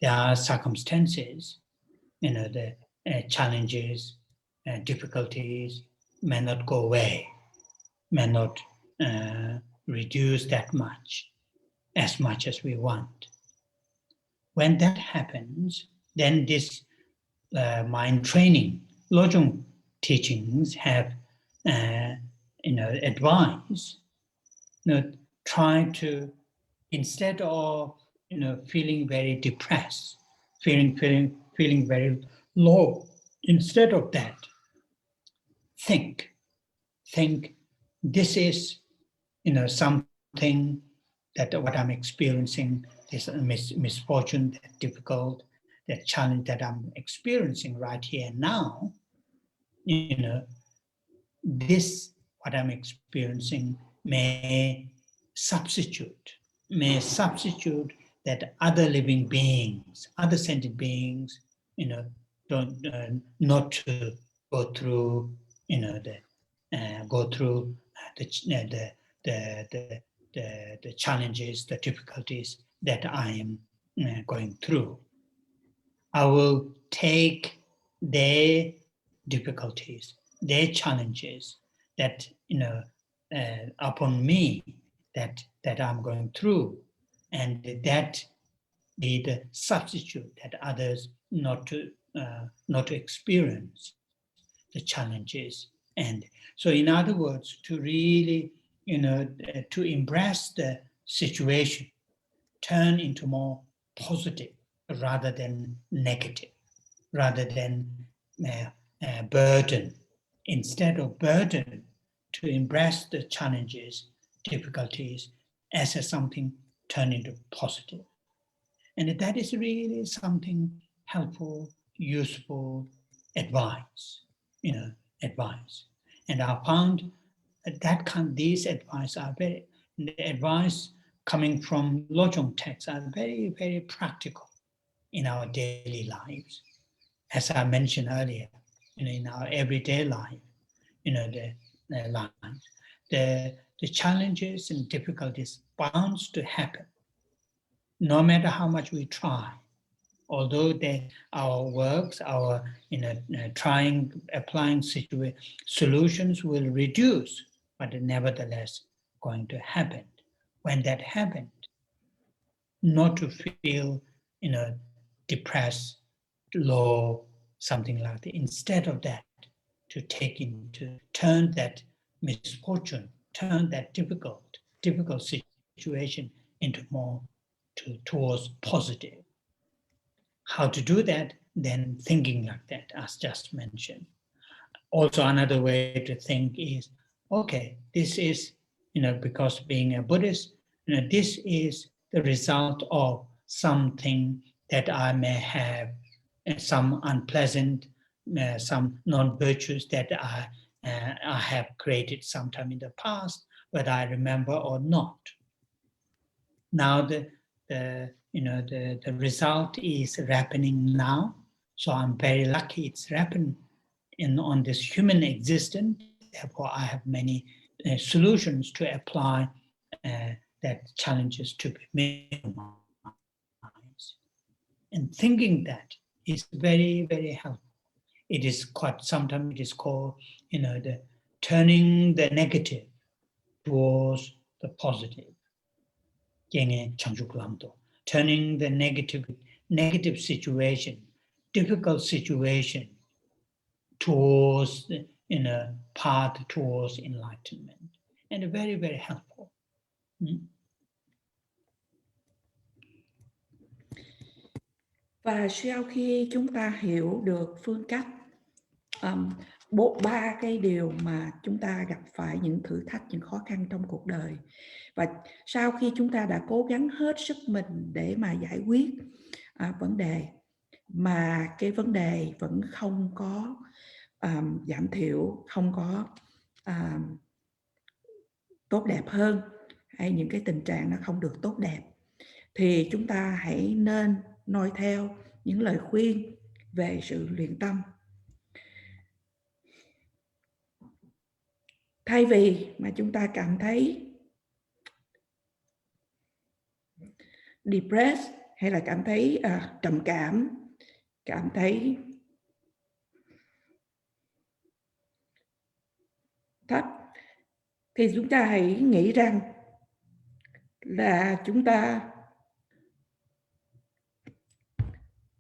there are circumstances, you know, the challenges and difficulties may not go away, may not reduce that much as we want. When that happens, then this mind training, Lojong teachings have, advice, try to, instead of, feeling very depressed, feeling very low, instead of that, think this is, something that what I'm experiencing, this misfortune, that difficult, that challenge that I'm experiencing right here and now, this, what I'm experiencing may substitute that other living beings, other sentient beings, don't not to go through, the challenges, the difficulties that I am going through. I will take their difficulties, their challenges that upon me that I'm going through, and that be the substitute that others not to experience the challenges. And so, in other words, to really to embrace the situation, turn into more positive rather than negative, rather than burden. Instead of burden, to embrace the challenges, difficulties as something turn into positive. And that is really something helpful, useful advice, advice. And I found that these advice are the advice coming from Lojong texts are very, very practical in our daily lives. As I mentioned earlier, in our everyday life, the challenges and difficulties bound to happen, no matter how much we try. Although our works, our applying solutions will reduce, but nevertheless going to happen. When that happened, not to feel depressed, low, something like that. Instead of that, to turn that misfortune, turn that difficult situation into more towards positive. How to do that? Then thinking like that, as just mentioned. Also, another way to think is, okay, this is, because being a Buddhist, this is the result of something that I may have, some unpleasant, some non-virtues that I have created sometime in the past, whether I remember or not. Now the result is happening now, so I'm very lucky it's happened on this human existence. Therefore, I have many solutions to apply that challenges to be minimized. And thinking that is very, very helpful. It is quite, sometimes it is called, the turning the negative towards the positive. Turning the negative situation, difficult situation towards, path towards enlightenment. And very, very helpful. Và sau khi chúng ta hiểu được phương cách, ba cái điều mà chúng ta gặp phải những thử thách, những khó khăn trong cuộc đời, và sau khi chúng ta đã cố gắng hết sức mình để mà giải quyết vấn đề, mà cái vấn đề vẫn không có giảm thiểu, không có tốt đẹp hơn, hay những cái tình trạng nó không được tốt đẹp, thì chúng ta hãy nên noi theo những lời khuyên về sự luyện tâm. Thay vì mà chúng ta cảm thấy depressed, hay là cảm thấy trầm cảm, cảm thấy thấp, thì chúng ta hãy nghĩ rằng là chúng ta,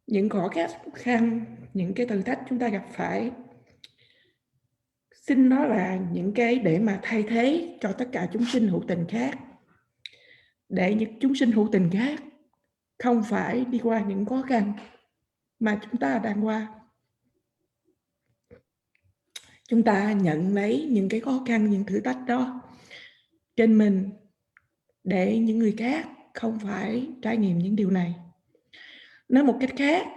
những khó khăn, những cái thử thách chúng ta gặp phải, xin nó là những cái để mà thay thế cho tất cả chúng sinh hữu tình khác, để những chúng sinh hữu tình khác không phải đi qua những khó khăn mà chúng ta đang qua. Chúng ta nhận lấy những cái khó khăn, những thử thách đó trên mình, để những người khác không phải trải nghiệm những điều này. Nói một cách khác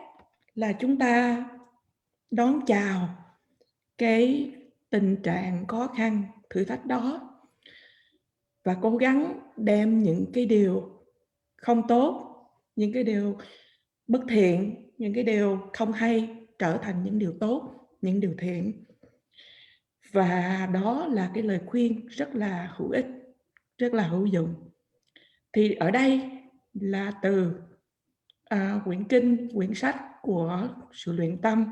là chúng ta đón chào cái tình trạng khó khăn, thử thách đó, và cố gắng đem những cái điều không tốt, những cái điều bất thiện, những cái điều không hay trở thành những điều tốt, những điều thiện. Và đó là cái lời khuyên rất là hữu ích, rất là hữu dụng. Thì ở đây là từ quyển kinh, quyển sách của sự luyện tâm,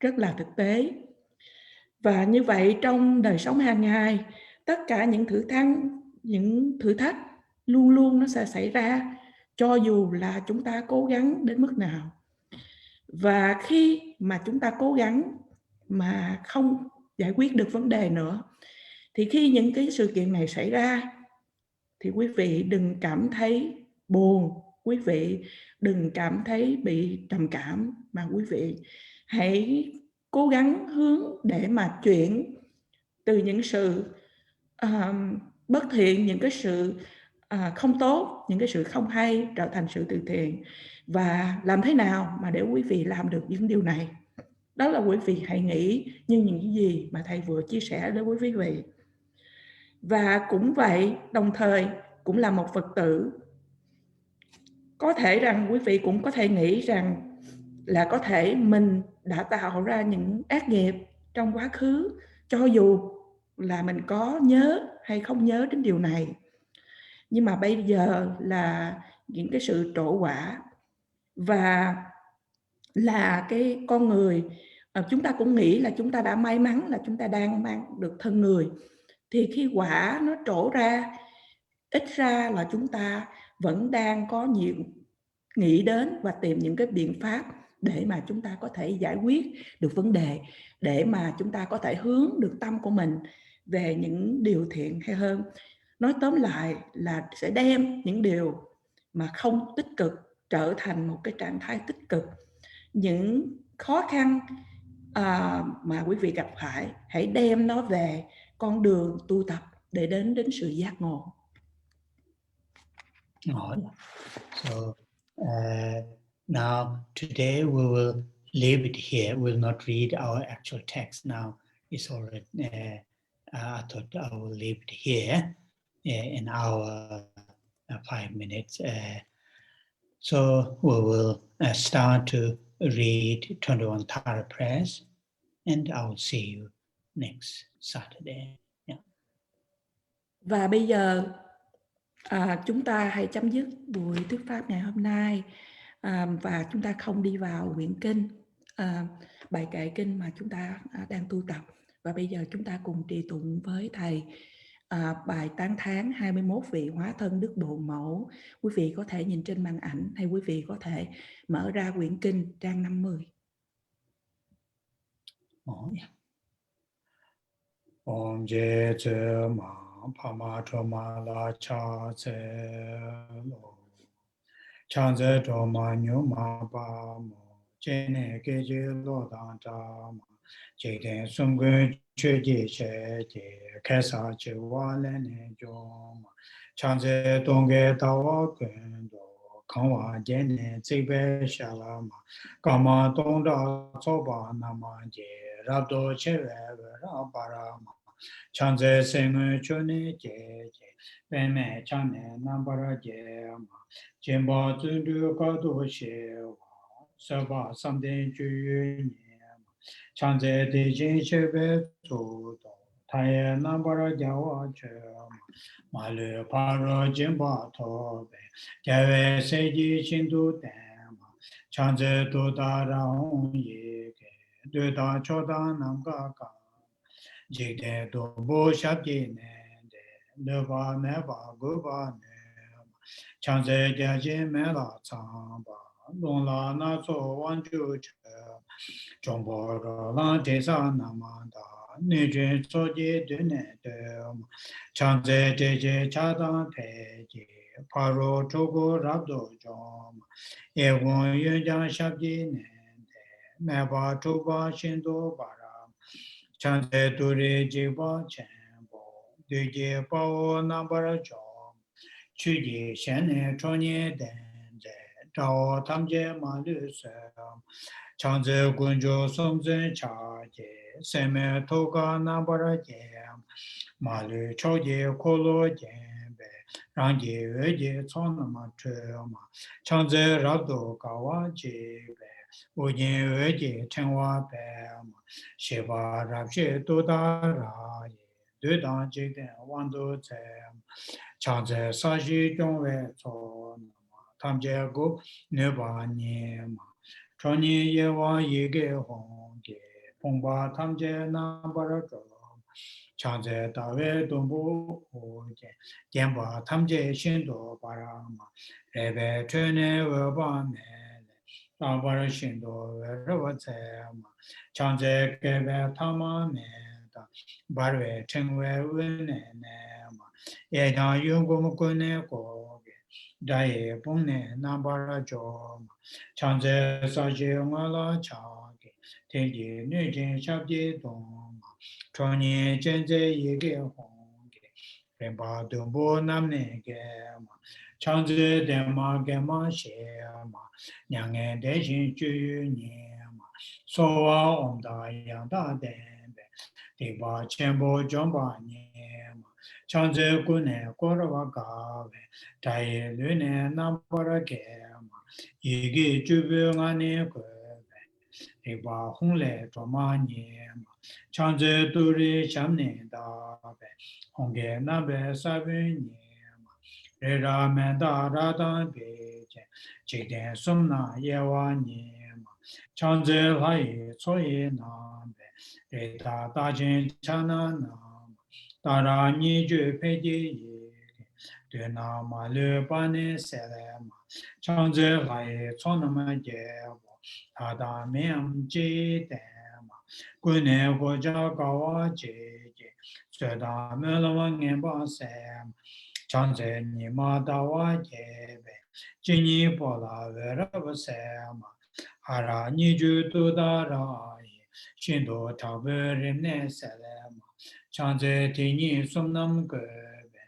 rất là thực tế. Và như vậy trong đời sống hàng ngày, tất cả những thử thách luôn luôn nó sẽ xảy ra, cho dù là chúng ta cố gắng đến mức nào. Và khi mà chúng ta cố gắng mà không giải quyết được vấn đề nữa, thì khi những cái sự kiện này xảy ra, thì quý vị đừng cảm thấy buồn, quý vị đừng cảm thấy bị trầm cảm, mà quý vị hãy cố gắng hướng để mà chuyển từ những sự bất thiện, những cái sự không tốt, những cái sự không hay trở thành sự từ thiện. Và làm thế nào mà để quý vị làm được những điều này? Đó là quý vị hãy nghĩ như những cái gì mà thầy vừa chia sẻ với quý vị. Và cũng vậy, đồng thời cũng là một Phật tử, có thể rằng quý vị cũng có thể nghĩ rằng là có thể mình đã tạo ra những ác nghiệp trong quá khứ, cho dù là mình có nhớ hay không nhớ đến điều này. Nhưng mà bây giờ là những cái sự trổ quả, và là cái con người, chúng ta cũng nghĩ là chúng ta đã may mắn là chúng ta đang mang được thân người. Thì khi quả nó trổ ra, ít ra là chúng ta vẫn đang có nhiều nghĩ đến và tìm những cái biện pháp để mà chúng ta có thể giải quyết được vấn đề, để mà chúng ta có thể hướng được tâm của mình về những điều thiện hay hơn. Nói tóm lại là sẽ đem những điều mà không tích cực trở thành một cái trạng thái tích cực. Những khó khăn mà quý vị gặp phải, hãy đem nó về con đường tu tập để đến sự giác ngộ. So now today we will leave it here. We'll not read our actual text now. It's already. I thought I will leave it here in our 5 minutes. So we will start to read 21 Tara prayers, and I will see you next Saturday. Yeah. Và bây giờ chúng ta hãy chấm dứt buổi thuyết pháp ngày hôm nay và chúng ta không đi vào quyển kinh, bài kệ kinh mà chúng ta đang tu tập. Và bây giờ chúng ta cùng trì tụng với thầy bài tán thán 21 vị hóa thân Đức Bộ Mẫu. Quý vị có thể nhìn trên màn ảnh hay quý vị có thể mở ra quyển kinh trang 50. Om je tse ma pa ma tro ma la cha tse lo chan tse tro ma nyu ma pa mo je ne ke je lo dan cha ma je den sum gun chue je che je kai sa che wa le ne jo ma chan tse dong ge da wa gun do kang wa je ne zai be sha la ma ka ma dong da so ba na ma je rab do che we ra pa ra ma chanze sengwe chone je je peme chane nambara je ma jemba zundu kato she wa saba samden ju yu nye ma chanze de jin shebe zu do taye nambara jawa che ma le paro jemba to be jawe seji shindu ten ma chanze do da ra hong ye ke do da choda namga ka jikde dobo shabji nende, leba meba guba nema, chanze jaji mela tsamba, longla naso wanju che, chombo rola desa namanda, nijun soji dune dema, chanze jeje chadang peji, paro chogo rabdo joma, egon yunjang shabji nende, meba choba shindo bara, chanze dure jiba chenpo, duje pao nambara chom, chuji shene chonye denze, chao tamje malu sem, chanze gunjo somzen chaje, seme toga nambara jem, malu choje kolo jembe, rangi weje tsonama chema, chanze rabdo kawa jebe, ujin weje chenwa pema, shiva rabshe doda raye, dodan jikden wando tsem, chanze sashi jongwe tso nama, tamje gu neba nyema, chonyi yewa yige honge, pongpa tamje nambara chom, chanze dawe dombu hoje, genpa tamje shindo parama, rebe chone weba mele, nambara shindo werwa tsema, chanze kebe tama meda, barwe chengwe wene nema, edan yungum kune koge, daye bungne nambara joma, chanze saji ngala chage, tenji nujin shabji doma, chonyi jenze yege honge, rinpa dumbu namne gema, chanze dema gema shema, nyange deshin chuyu nyema, sowa omda yangda denbe, diba chenpo jomba nyema, chanze kune korwa gawe, daye lune nambara gema, yege jubu ngane kwebe, diba hongle choma nyema, chanze duri shamne dabe, honge nabe sabi nyema, rera menda radan beje, jikden sumna yewa nyema, chanze laye tsoye nabe, reta dajin chana nama, dara niju peji yege, duna malu bane selema, chanze laye tsonama jewa, tada meyam jidema, gune goja gawa jeje, seda melwa ngenpa sema, chanze nima dawa jebe, jinyi pola veraba sema, hara niju tudara ye, shindo tabu rimne selema, chanze tinyi sumnam gobe,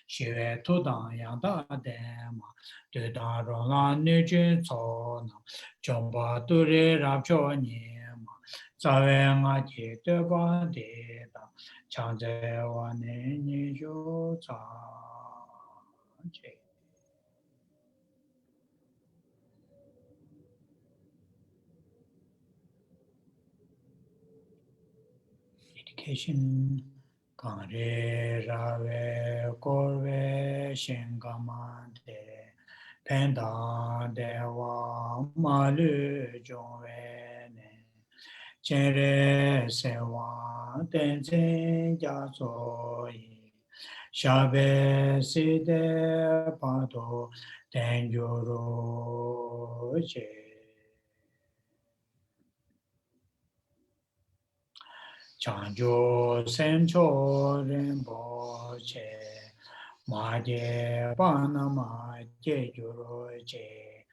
shive tudan yangda dema, dudan rola niju tsonam, chomba dure rabcho nyema, zawe nga ji deba deda, chanze wane niju tsa. Dedication Kare Rave Korve Shengamante Penda dewa malu jongwe Chere sewa tenzen jaso yi Shabe side pato tenjuro che Chanjo sencho rinpo che Ma je panama je juro che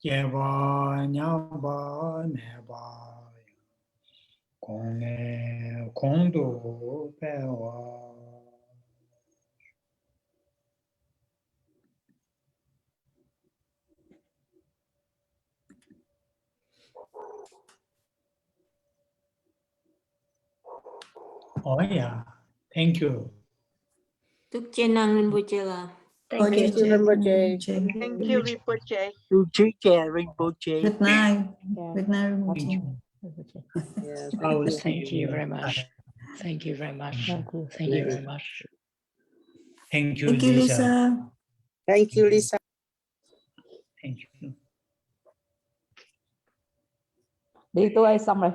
Jeba nyamba neba Kondo pewa Oh yeah, thank you. Túc trên năng Rinpoche là Thank you. Rinpoche. Thank you, Rinpoche. Rinpoche. Good night. Yeah. Good night, Thank Rinpoche. you. Yes, I will see Thank you very Bye. much. Thank you very much. Thank you. Thank you very much. Thank you, Thank you, Lisa. Lisa. Thank you, Lisa. Thank you. Đi tôi ơi, xong rồi.